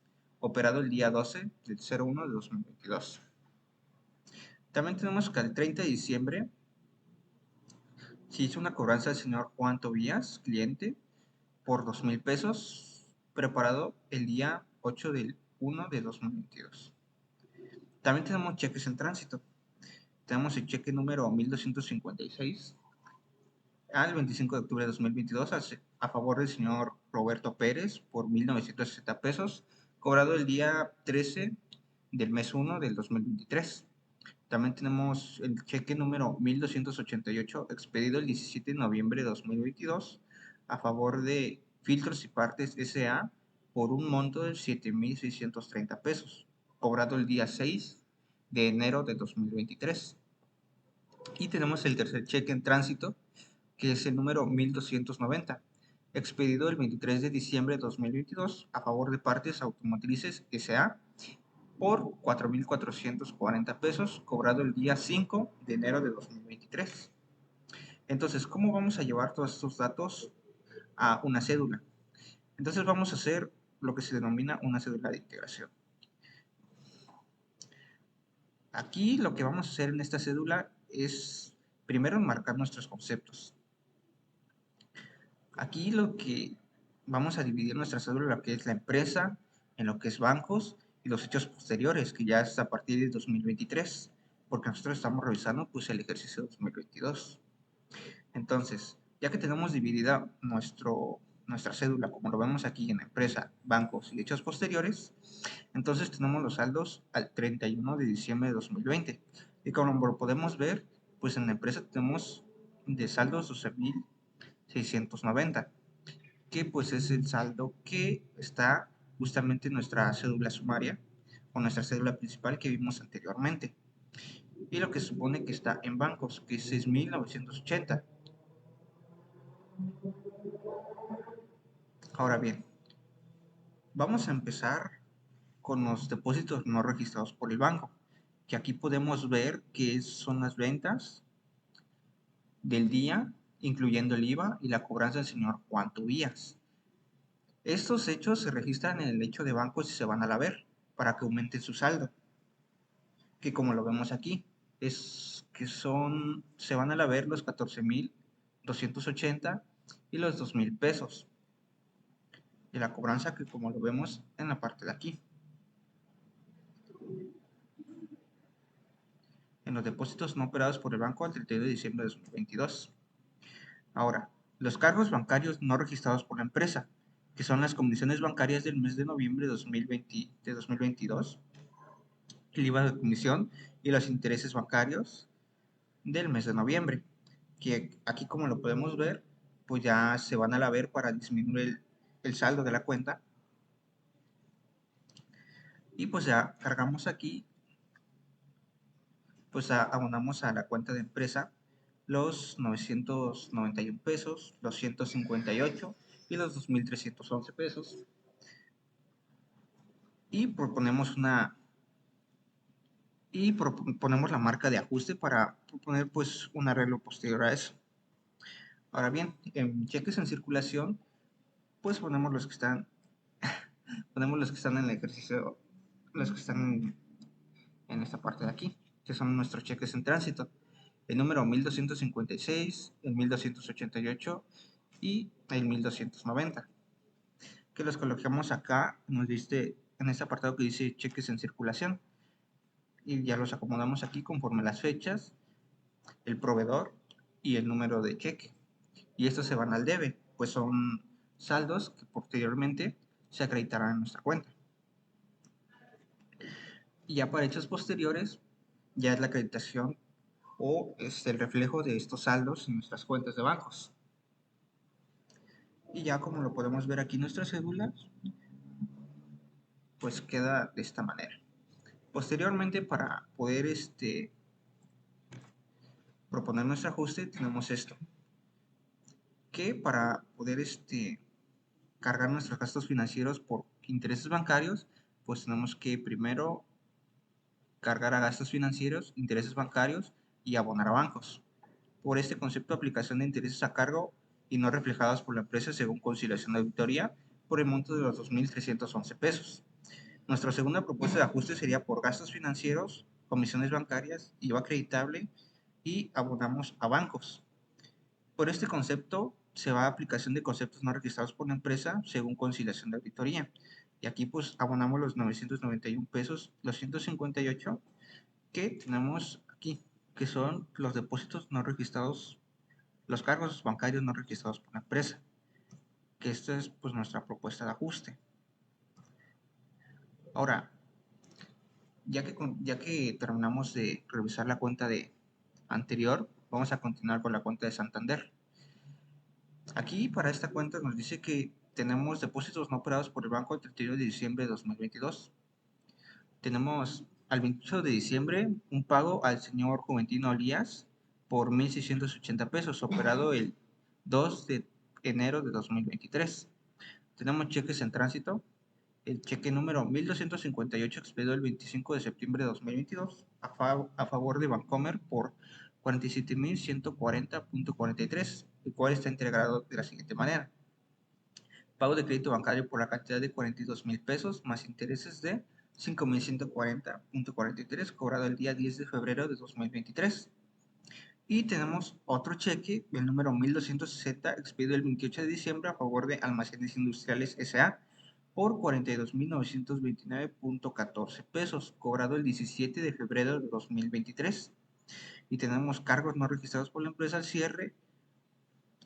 operado el día 12 del 01 de 2022. También tenemos que el 30 de diciembre se hizo una cobranza del señor Juan Tobías, cliente, por 2,000 pesos, preparado el día 8 del 1 de 2022. También tenemos cheques en tránsito. Tenemos el cheque número 1256 al 25 de octubre de 2022 a favor del señor Roberto Pérez por 1,960 pesos, cobrado el día 13 del mes 1 del 2023. También tenemos el cheque número 1288 expedido el 17 de noviembre de 2022 a favor de Filtros y Partes S.A. por un monto de 7,630 pesos, cobrado el día 6 de enero de 2023. Y tenemos el tercer cheque en tránsito, que es el número 1290, expedido el 23 de diciembre de 2022 a favor de Partes Automotrices S.A. por 4,440 pesos, cobrado el día 5 de enero de 2023. Entonces, ¿cómo vamos a llevar todos estos datos a una cédula? Entonces vamos a hacer lo que se denomina una cédula de integración. Aquí lo que vamos a hacer en esta cédula es primero enmarcar nuestros conceptos. Aquí lo que vamos a dividir nuestra cédula en lo que es la empresa, en lo que es bancos y los hechos posteriores, que ya es a partir de 2023, porque nosotros estamos revisando pues el ejercicio 2022. Entonces, ya que tenemos dividida nuestra cédula, como lo vemos aquí en empresa, bancos y hechos posteriores, entonces tenemos los saldos al 31 de diciembre de 2020. Y como lo podemos ver, pues en la empresa tenemos de saldos 12,690, que pues es el saldo que está justamente en nuestra cédula sumaria o nuestra cédula principal que vimos anteriormente. Y lo que supone que está en bancos, que es 6,980. Ahora bien, vamos a empezar con los depósitos no registrados por el banco, que aquí podemos ver que son las ventas del día, incluyendo el IVA y la cobranza del señor Juan Tobías. Estos hechos se registran en el hecho de bancos y se van al haber para que aumente su saldo, que como lo vemos aquí, se van al haber los 14,280 y los 2,000 pesos. Y la cobranza que como lo vemos en la parte de aquí. En los depósitos no operados por el banco al 31 de diciembre de 2022. Ahora, los cargos bancarios no registrados por la empresa, que son las comisiones bancarias del mes de noviembre de 2022, el IVA de comisión y los intereses bancarios del mes de noviembre, que aquí como lo podemos ver, pues ya se van al haber para disminuir el saldo de la cuenta. Y pues ya cargamos aquí, pues abonamos a la cuenta de empresa los 991 pesos, los 158 y los 2,311 pesos. Y proponemos ponemos la marca de ajuste para proponer pues un arreglo posterior a eso. Ahora bien, en cheques en circulación, pues ponemos los que están en el ejercicio, los que están en esta parte de aquí, que son nuestros cheques en tránsito. El número 1256, el 1288 y el 1290, que los colocamos acá, en este apartado que dice cheques en circulación, y ya los acomodamos aquí conforme las fechas, el proveedor y el número de cheque, y estos se van al debe, pues son saldos que posteriormente se acreditarán en nuestra cuenta. Y ya para hechos posteriores, ya es la acreditación o el reflejo de estos saldos en nuestras cuentas de bancos. Y ya como lo podemos ver aquí en nuestras cédulas, pues queda de esta manera. Posteriormente, para poder proponer nuestro ajuste, tenemos esto, que para poder cargar nuestros gastos financieros por intereses bancarios, pues tenemos que primero cargar a gastos financieros, intereses bancarios y abonar a bancos. Por este concepto de aplicación de intereses a cargo y no reflejados por la empresa según conciliación de auditoría por el monto de los 2,311 pesos. Nuestra segunda propuesta de ajuste sería por gastos financieros, comisiones bancarias, IVA acreditable y abonamos a bancos. Por este concepto se va a aplicación de conceptos no registrados por la empresa según conciliación de auditoría. Y aquí pues abonamos los 991 pesos, los 158 que tenemos aquí, que son los depósitos no registrados, los cargos bancarios no registrados por la empresa, que esta es pues nuestra propuesta de ajuste. Ahora, ya que terminamos de revisar la cuenta de anterior, vamos a continuar con la cuenta de Santander. Aquí para esta cuenta nos dice que tenemos depósitos no operados por el banco el 31 de diciembre de 2022. Tenemos al 28 de diciembre un pago al señor Juventino Elías por 1,680 pesos, operado el 2 de enero de 2023. Tenemos cheques en tránsito. El cheque número 1258 expedido el 25 de septiembre de 2022 a favor de Bancomer por 47,140.43, el cual está integrado de la siguiente manera. Pago de crédito bancario por la cantidad de 42,000 pesos más intereses de 5,140.43 cobrado el día 10 de febrero de 2023. Y tenemos otro cheque, el número 1260, expedido el 28 de diciembre a favor de Almacenes Industriales S.A. por 42,929.14 pesos, cobrado el 17 de febrero de 2023. Y tenemos cargos no registrados por la empresa al cierre.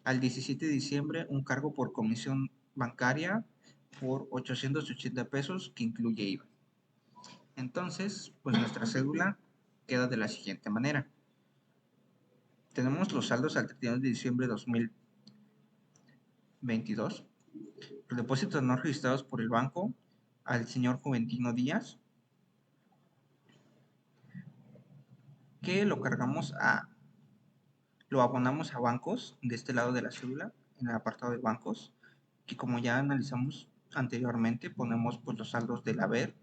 Al 17 de diciembre, un cargo por comisión bancaria por 880 pesos que incluye IVA. Entonces, pues nuestra cédula queda de la siguiente manera. Tenemos los saldos al 31 de diciembre de 2022. Los depósitos no registrados por el banco al señor Juventino Díaz, que lo abonamos a bancos de este lado de la cédula, en el apartado de bancos, que como ya analizamos anteriormente, ponemos pues los saldos del haber,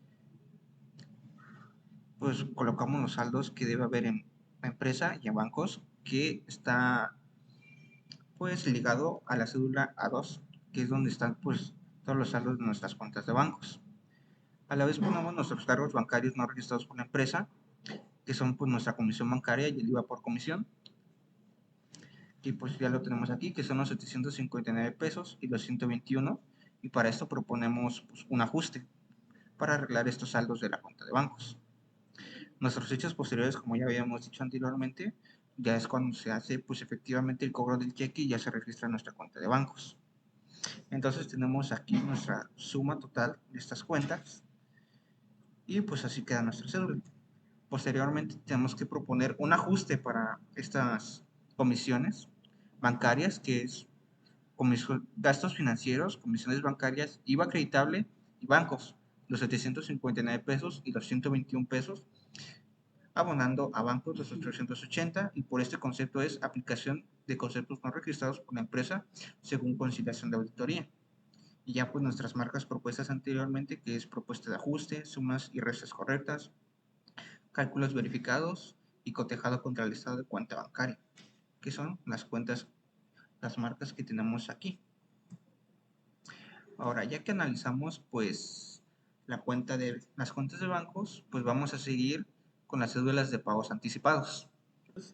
pues colocamos los saldos que debe haber en la empresa y en bancos, que está pues ligado a la cédula A2, que es donde están pues todos los saldos de nuestras cuentas de bancos. A la vez ponemos nuestros cargos bancarios no registrados por la empresa, que son pues nuestra comisión bancaria y el IVA por comisión, y pues ya lo tenemos aquí, que son los 759 pesos y los 121, y para esto proponemos pues, un ajuste para arreglar estos saldos de la cuenta de bancos. Nuestros hechos posteriores, como ya habíamos dicho anteriormente, ya es cuando se hace pues efectivamente el cobro del cheque y ya se registra en nuestra cuenta de bancos. Entonces tenemos aquí nuestra suma total de estas cuentas y pues así queda nuestra cédula. Posteriormente tenemos que proponer un ajuste para estas comisiones bancarias, que es gastos financieros, comisiones bancarias, IVA acreditable y bancos, los 759 pesos y los 121 pesos, abonando a bancos los 880, y por este concepto es aplicación de conceptos no registrados por la empresa según conciliación de auditoría. Y ya pues nuestras marcas propuestas anteriormente, que es propuesta de ajuste, sumas y restas correctas, cálculos verificados y cotejado contra el estado de cuenta bancaria, que son las cuentas, las marcas que tenemos aquí. Ahora, ya que analizamos pues las cuentas de bancos, pues vamos a seguir con las cédulas de pagos anticipados.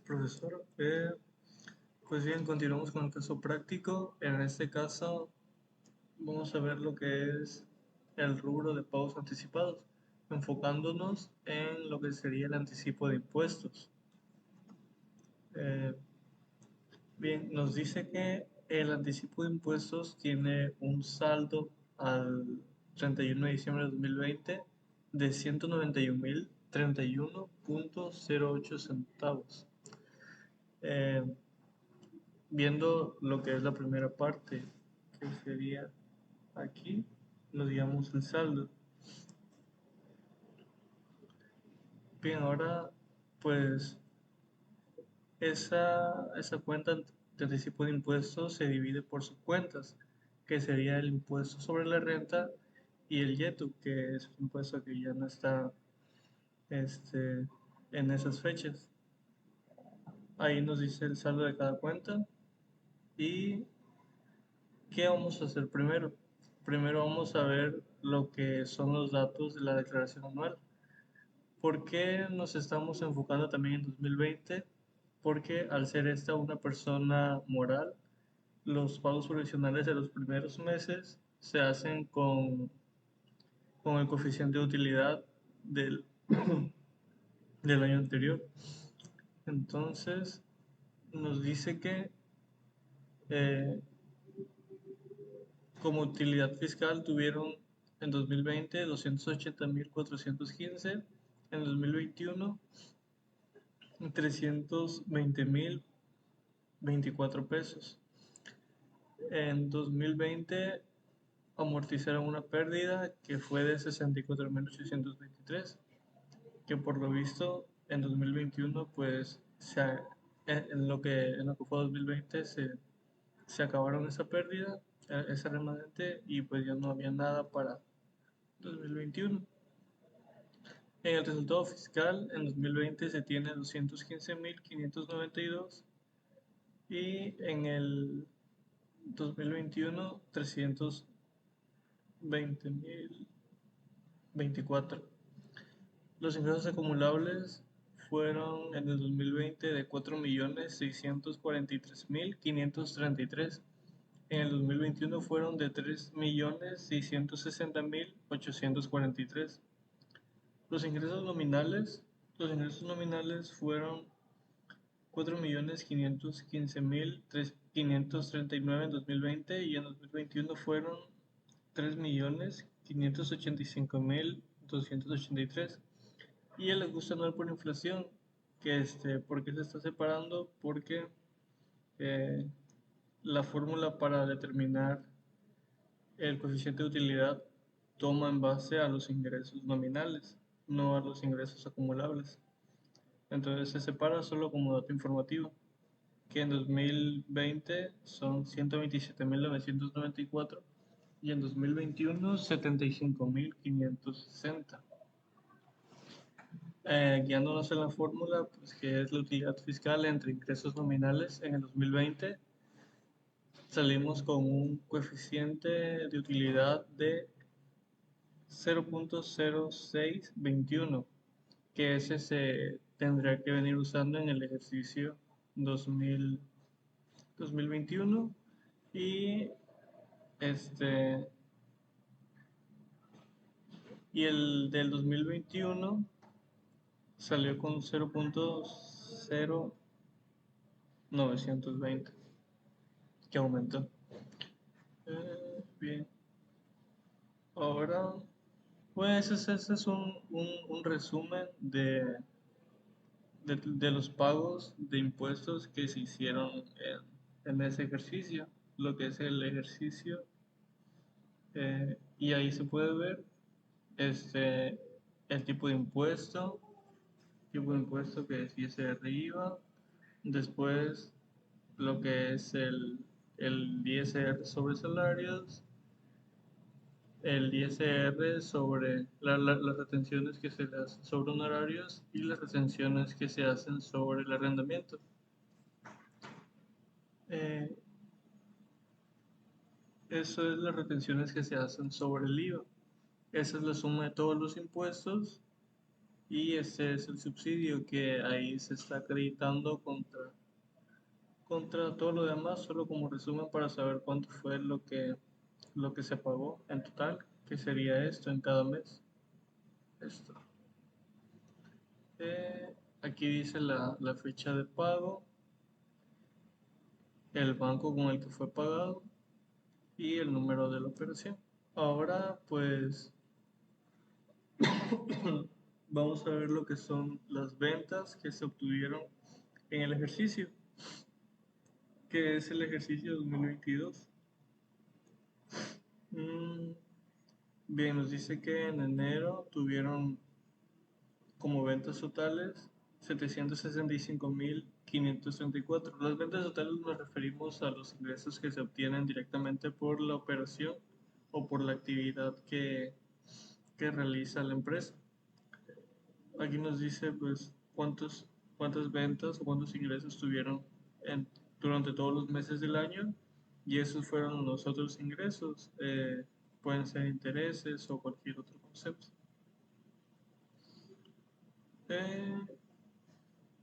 Profesor, pues bien, continuamos con el caso práctico. En este caso vamos a ver lo que es el rubro de pagos anticipados, enfocándonos en lo que sería el anticipo de impuestos. Bien, nos dice que el anticipo de impuestos tiene un saldo al 31 de diciembre de 2020 de 191.031.08 centavos. Viendo lo que es la primera parte, que sería aquí, nos digamos el saldo. Bien, ahora pues esa cuenta de anticipo de impuestos se divide por subcuentas, que sería el impuesto sobre la renta y el YETU, que es un impuesto que ya no está en esas fechas. Ahí nos dice el saldo de cada cuenta. ¿Y qué vamos a hacer primero? Primero vamos a ver lo que son los datos de la declaración anual. ¿Por qué nos estamos enfocando también en 2020? Porque al ser esta una persona moral, los pagos provisionales de los primeros meses se hacen con el coeficiente de utilidad del, del año anterior. Entonces, nos dice que eh, como utilidad fiscal tuvieron en 2020 280.415, en 2021 320.024 pesos. En 2020 amortizaron una pérdida que fue de 64.823, que por lo visto en 2021 pues en lo que fue 2020 se acabaron esa pérdida, ese remanente, y pues ya no había nada para 2021. En el resultado fiscal, en 2020 se tiene 215.592 y en el 2021 320.024. Los ingresos acumulables fueron en el 2020 de 4.643.533. En el 2021 fueron de 3.660.843. Los ingresos nominales fueron 4.515.539 en 2020 y en 2021 fueron 3.585.283. Y el ajuste anual por inflación, que ¿por qué se está separando? Porque eh, la fórmula para determinar el coeficiente de utilidad toma en base a los ingresos nominales, no a los ingresos acumulables. Entonces se separa solo como dato informativo, que en 2020 son 127.994 y en 2021 75.560. Guiándonos en la fórmula, pues, que es la utilidad fiscal entre ingresos nominales, en el 2020 salimos con un coeficiente de utilidad de 0.0621, que ese se tendría que venir usando en el ejercicio 2021 y y el del 2021 salió con 0.0920, que aumentó. Bien, ahora pues ese es un resumen de los pagos de impuestos que se hicieron en ese ejercicio, lo que es el ejercicio, y ahí se puede ver el tipo de impuesto que es ISR IVA, después lo que es el ISR sobre salarios, el ISR sobre las retenciones que se le hacen sobre honorarios y las retenciones que se hacen sobre el arrendamiento. Eh, Eso es las retenciones que se hacen sobre el IVA. Esa es la suma de todos los impuestos y ese es el subsidio que ahí se está acreditando contra todo lo demás, solo como resumen para saber cuánto fue lo que se pagó en total, que sería esto en cada mes. Esto. Aquí dice la fecha de pago, el banco con el que fue pagado y el número de la operación. Ahora pues vamos a ver lo que son las ventas que se obtuvieron en el ejercicio, que es el ejercicio 2022. Bien, nos dice que en enero tuvieron como ventas totales 765.534. Las ventas totales nos referimos a los ingresos que se obtienen directamente por la operación o por la actividad que realiza la empresa. Aquí nos dice pues cuántas ventas o cuántos ingresos tuvieron durante todos los meses del año, y esos fueron los otros ingresos. pueden ser intereses o cualquier otro concepto.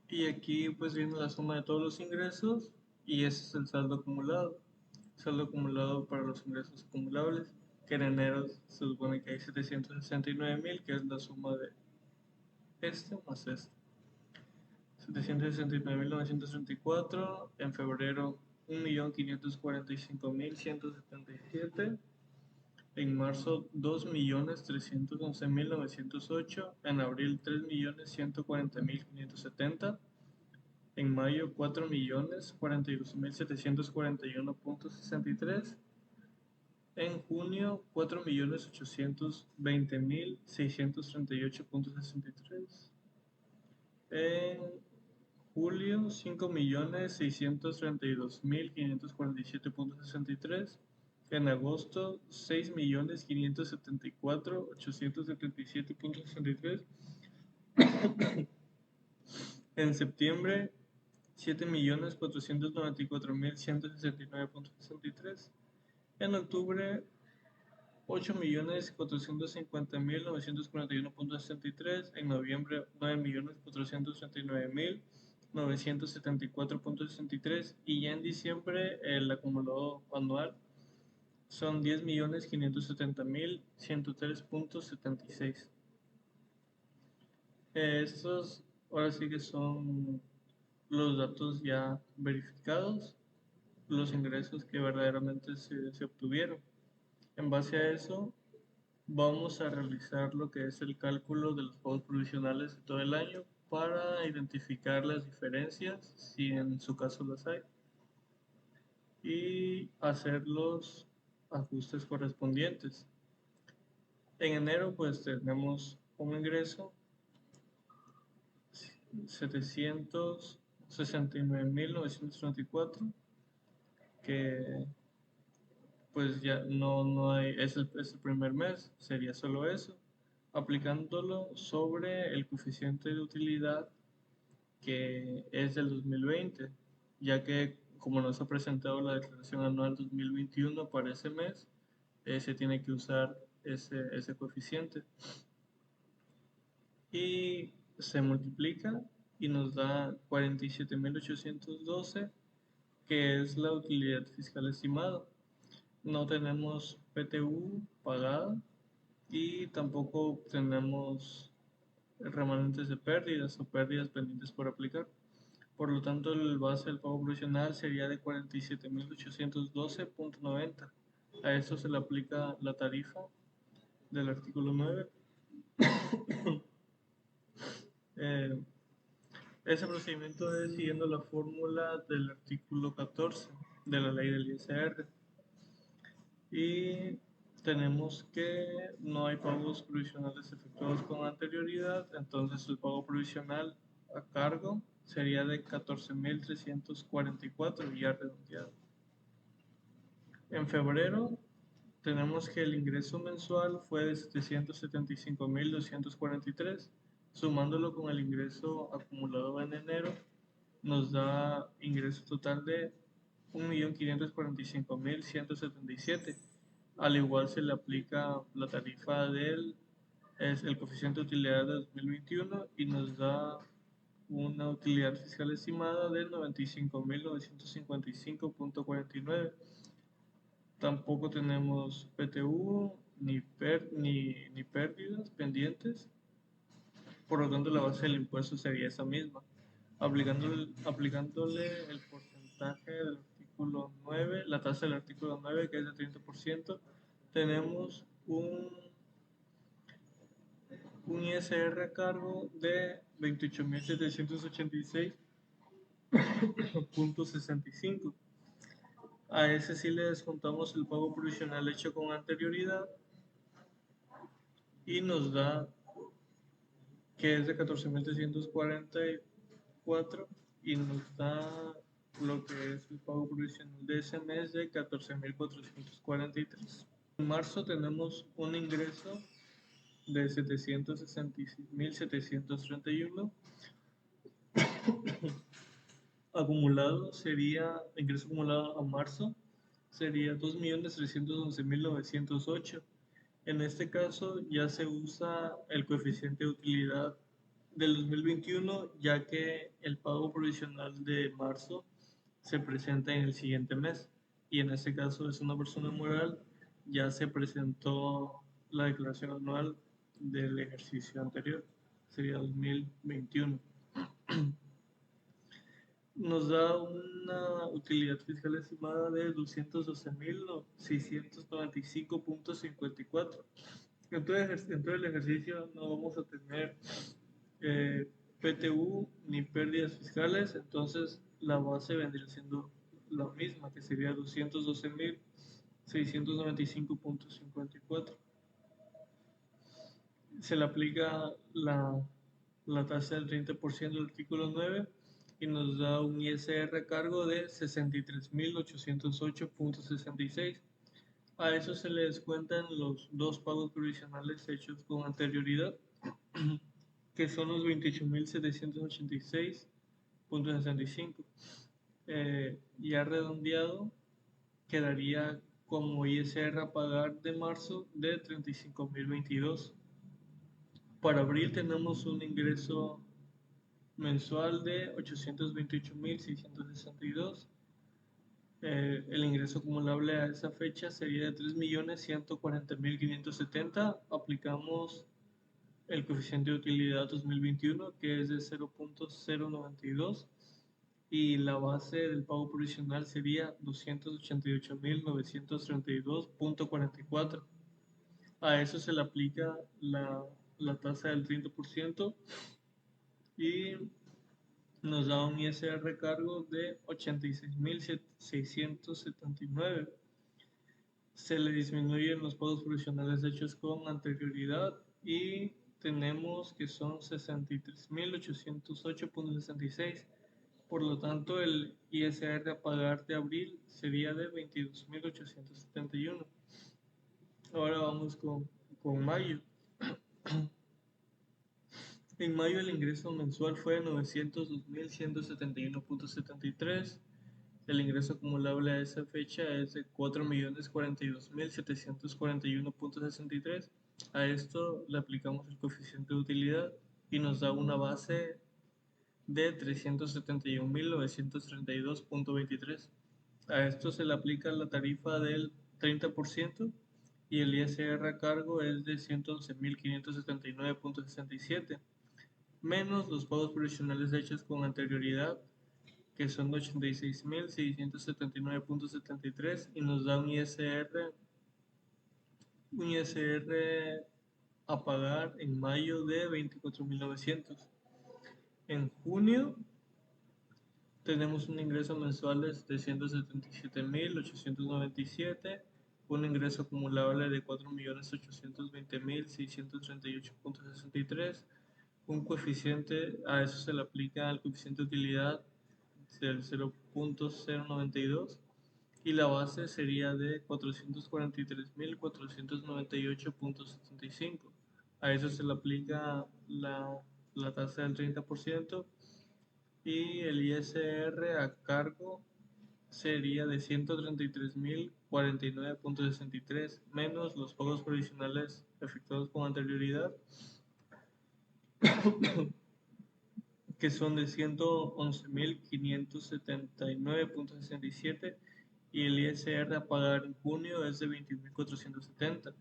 Y aquí pues viene la suma de todos los ingresos y ese es el saldo acumulado. Saldo acumulado para los ingresos acumulables, que en enero se supone que hay 769,000, que es la suma de este más este. 769,934, en febrero 1.545.177, en marzo 2.311.908, en abril 3.140.570, en mayo 4.042.741.63, en junio 4.820.638.63, en julio 5.632.547.63, en agosto 6.574.877.63, en septiembre 7.494.169.63, en octubre 8.450.941.63, en noviembre 9.439.974.63 y ya en diciembre el acumulado anual son 10.570.103.76. Estos ahora sí que son los datos ya verificados, los ingresos que verdaderamente se obtuvieron. En base a eso, vamos a realizar lo que es el cálculo de los pagos provisionales de todo el año para identificar las diferencias, si en su caso las hay, y hacer los ajustes correspondientes. En enero pues tenemos un ingreso 769.934, que pues ya no hay, es el primer mes, sería solo eso, aplicándolo sobre el coeficiente de utilidad que es del 2020, ya que como nos ha presentado la declaración anual 2021 para ese mes, se tiene que usar ese coeficiente. Y se multiplica y nos da 47.812, que es la utilidad fiscal estimada. No tenemos PTU pagada y tampoco tenemos remanentes de pérdidas o pérdidas pendientes por aplicar. Por lo tanto, el base del pago provisional sería de 47.812.90. A esto se le aplica la tarifa del artículo 9. Ese procedimiento es siguiendo la fórmula del artículo 14 de la ley del ISR. Y tenemos que no hay pagos provisionales efectuados con anterioridad, entonces el pago provisional a cargo sería de 14.344 ya redondeado. En febrero tenemos que el ingreso mensual fue de 775.243, sumándolo con el ingreso acumulado en enero nos da ingreso total de 1.545.177. Al igual se le aplica la tarifa es el coeficiente de utilidad de 2021 y nos da una utilidad fiscal estimada de 95.955.49. Tampoco tenemos PTU ni pérdidas pendientes, por lo tanto la base del impuesto sería esa misma. Aplicándole el porcentaje del artículo 9, la tasa del artículo 9 que es de 30%, tenemos un ISR a cargo de 28.786.65. A ese sí le descontamos el pago provisional hecho con anterioridad y nos da que es de 14.344 y nos da lo que es el pago provisional de ese mes de 14.443. En marzo tenemos un ingreso de 766.731. Acumulado sería, ingreso acumulado a marzo, sería 2.311.908. En este caso ya se usa el coeficiente de utilidad del 2021, ya que el pago provisional de marzo se presenta en el siguiente mes y en este caso es una persona moral, ya se presentó la declaración anual del ejercicio anterior, sería 2021. Nos da una utilidad fiscal estimada de 212.695.54. Dentro del ejercicio no vamos a tener PTU ni pérdidas fiscales, entonces la base vendría siendo la misma, que sería 212.695.54. Se le aplica la tasa del 30% del artículo 9 y nos da un ISR a cargo de 63.808.66. A eso se le descuentan los dos pagos provisionales hechos con anterioridad, que son los 28.786.65. Ya redondeado, quedaría como ISR a pagar de marzo de 35.022. Para abril tenemos un ingreso mensual de 828.662. El ingreso acumulable a esa fecha sería de 3.140.570. Aplicamos el coeficiente de utilidad 2021, que es de 0.092, y la base del pago provisional sería 288.932.44. A eso se le aplica la tasa del 30% y nos da un ISR cargo de 86.679. Se le disminuyen los pagos provisionales hechos con anterioridad y tenemos que son 63.808.66. Por lo tanto, el ISR a pagar de abril sería de 22.871. Ahora vamos con mayo. En mayo el ingreso mensual fue de 902.171.73. El ingreso acumulable a esa fecha es de 4.042.741.63. A esto le aplicamos el coeficiente de utilidad y nos da una base de 371.932.23. A esto se le aplica la tarifa del 30% y el ISR a cargo es de 111.579.67, menos los pagos provisionales hechos con anterioridad, que son de 86.679.73, y nos da un ISR a pagar en mayo de 24.900. En junio tenemos un ingreso mensual de 777.897, un ingreso acumulable de 4.820.638.63, un coeficiente, a eso se le aplica el coeficiente de utilidad del 0.092 y la base sería de 443.498.75. A eso se le aplica la tasa del 30% y el ISR a cargo sería de 133.049.63 menos los pagos provisionales efectuados con anterioridad, que son de 111.579.67, y el ISR a pagar en junio es de 21.470.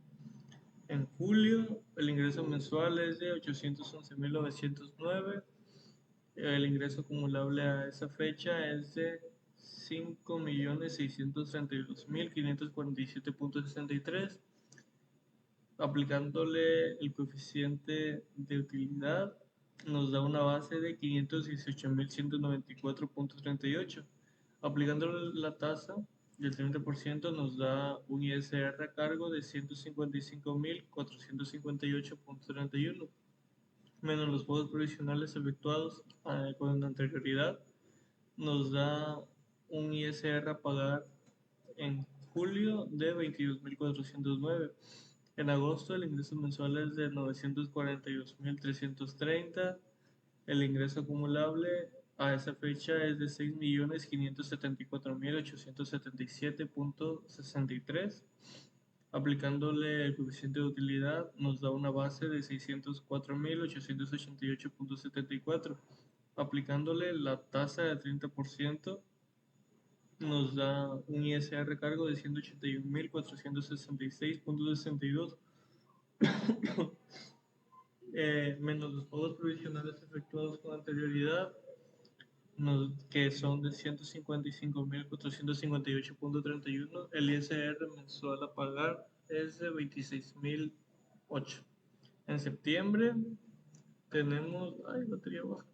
En julio el ingreso mensual es de 811.909. El ingreso acumulable a esa fecha es de 5.632.547.63. Aplicándole el coeficiente de utilidad nos da una base de 518.194.38. Aplicándole la tasa del 30% nos da un ISR a cargo de 155.458.31, menos los pagos provisionales efectuados con anterioridad, nos da un ISR a pagar en julio de 22.409. En agosto el ingreso mensual es de 942.330. El ingreso acumulable a esa fecha es de 6.574.877.63. Aplicándole el coeficiente de utilidad nos da una base de 604.888.74. Aplicándole la tasa del 30% nos da un ISR cargo de 181.466.62. Menos los pagos provisionales efectuados con anterioridad, que son de 155.458.31. El ISR mensual a pagar es de 26.008. En septiembre tenemos... batería baja.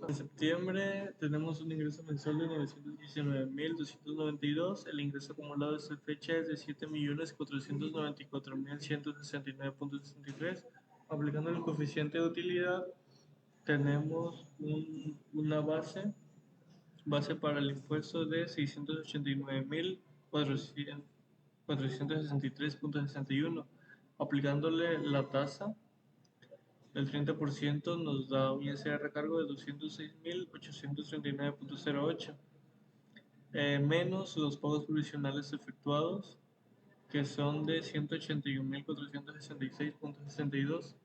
En septiembre tenemos un ingreso mensual de 919.292. El ingreso acumulado de esta fecha es de 7.494.169.63. Aplicando el coeficiente de utilidad, tenemos una base para el impuesto de 689.463.61. Aplicándole la tasa el 30% nos da un ISR a cargo de 206.839.08, menos los pagos provisionales efectuados, que son de 181.466.62,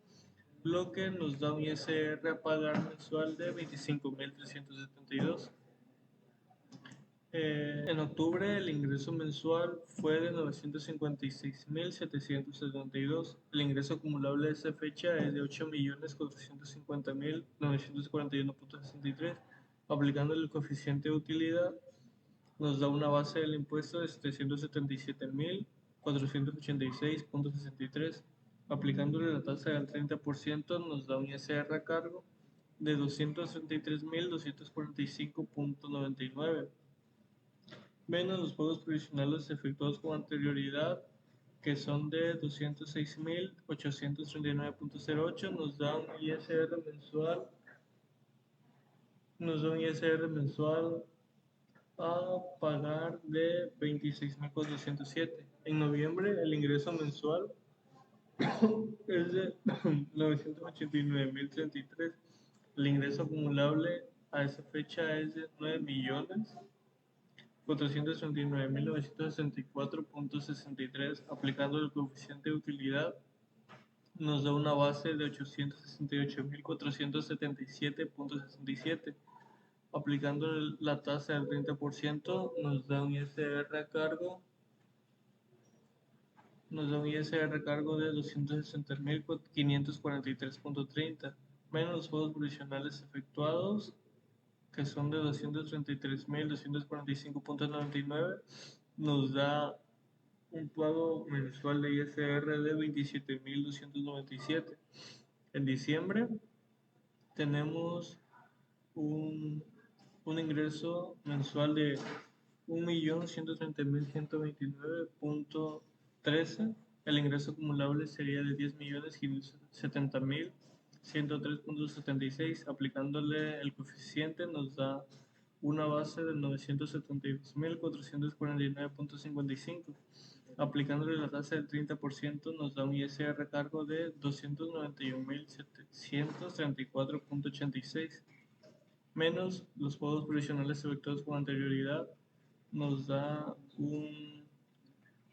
lo que nos da un ISR a pagar mensual de 25.372. En octubre el ingreso mensual fue de 956.772. El ingreso acumulable de esa fecha es de 8.450.941.63. Aplicando el coeficiente de utilidad nos da una base del impuesto de 777.486.63. Aplicándole la tasa del 30% nos da un ISR a cargo de 233.245.99. menos los pagos provisionales efectuados con anterioridad, que son de 206.839.08, nos da un ISR mensual a pagar de 26.407. En noviembre el ingreso mensual es de 989.033. El ingreso acumulable a esa fecha es de 9.439.964.63. Aplicando el coeficiente de utilidad nos da una base de 868.477.67. Aplicando la tasa del 30% nos da un ISR a cargo de 260.543.30, menos los pagos provisionales efectuados, que son de 233.245.99, nos da un pago mensual de ISR de 27.297. En diciembre tenemos un ingreso mensual de 1.130.129.13. El ingreso acumulable sería de 10.570.103.76. Aplicándole el coeficiente nos da una base de 972.449.55. Aplicándole la tasa del 30% nos da un ISR a cargo de 291.734.86, menos los pagos provisionales efectuados con anterioridad, nos da un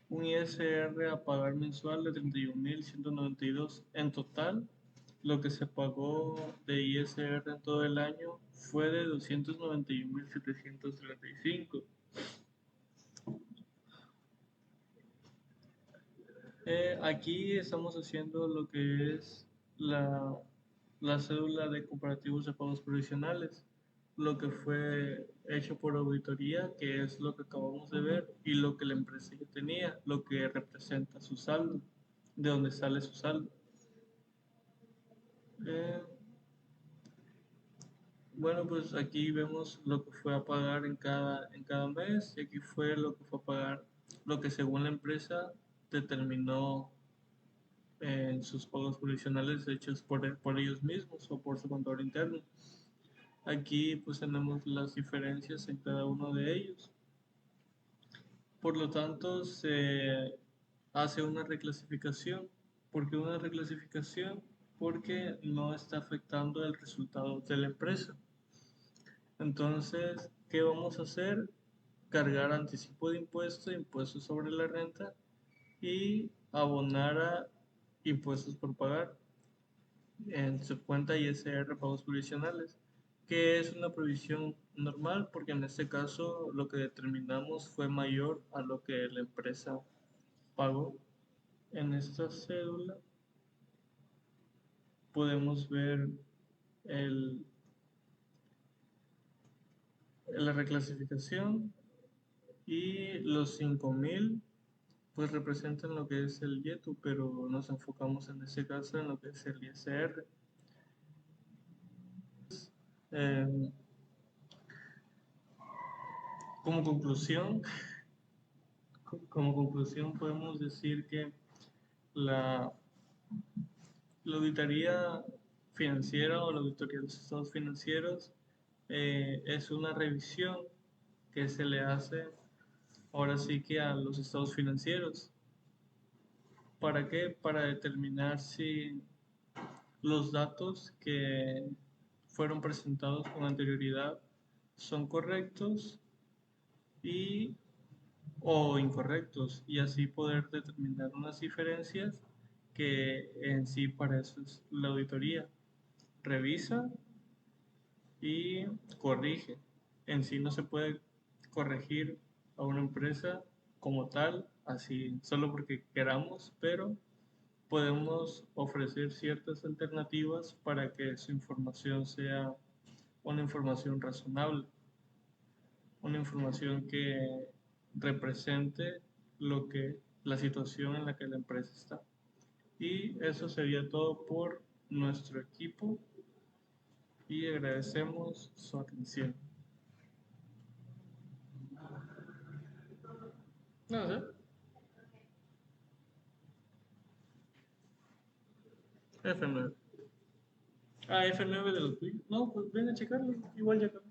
ISR a pagar mensual de 31.192. En total, lo que se pagó de ISR en todo el año fue de 291.735. Aquí estamos haciendo lo que es la cédula de comparativos de pagos provisionales, lo que fue hecho por auditoría, que es lo que acabamos de ver, y lo que la empresa ya tenía, lo que representa su saldo, de donde sale su saldo. Bueno, pues aquí vemos lo que fue a pagar en cada mes, y aquí fue lo que fue a pagar, lo que según la empresa determinó en sus pagos provisionales hechos por ellos mismos o por su contador interno. Aquí pues tenemos las diferencias en cada uno de ellos. Por lo tanto, se hace una reclasificación. ¿Por qué una reclasificación? porque no está afectando el resultado de la empresa. Entonces, ¿qué vamos a hacer? Cargar anticipo de impuestos sobre la renta y abonar a impuestos por pagar en su cuenta ISR pagos provisionales, que es una provisión normal porque en este caso lo que determinamos fue mayor a lo que la empresa pagó. En esta cédula podemos ver el, la reclasificación y los 5.000 pues representan lo que es el YETU, pero nos enfocamos en este caso en lo que es el ISR. Eh, como conclusión, podemos decir que la, la auditoría financiera o la auditoría de los estados financieros es una revisión que se le hace ahora sí que a los estados financieros. ¿Para qué? Para determinar si los datos que fueron presentados con anterioridad son correctos y o incorrectos y así poder determinar unas diferencias que en sí para eso es la auditoría. Revisa y corrige. En sí no se puede corregir a una empresa como tal, así solo porque queramos, pero podemos ofrecer ciertas alternativas para que su información sea una información razonable, una información que represente lo que la situación en la que la empresa está. Y eso sería todo por nuestro equipo y agradecemos su atención. No sé. F9. Ah, F9 de los tuyos. No, pues ven a checarlo. Igual ya acabé.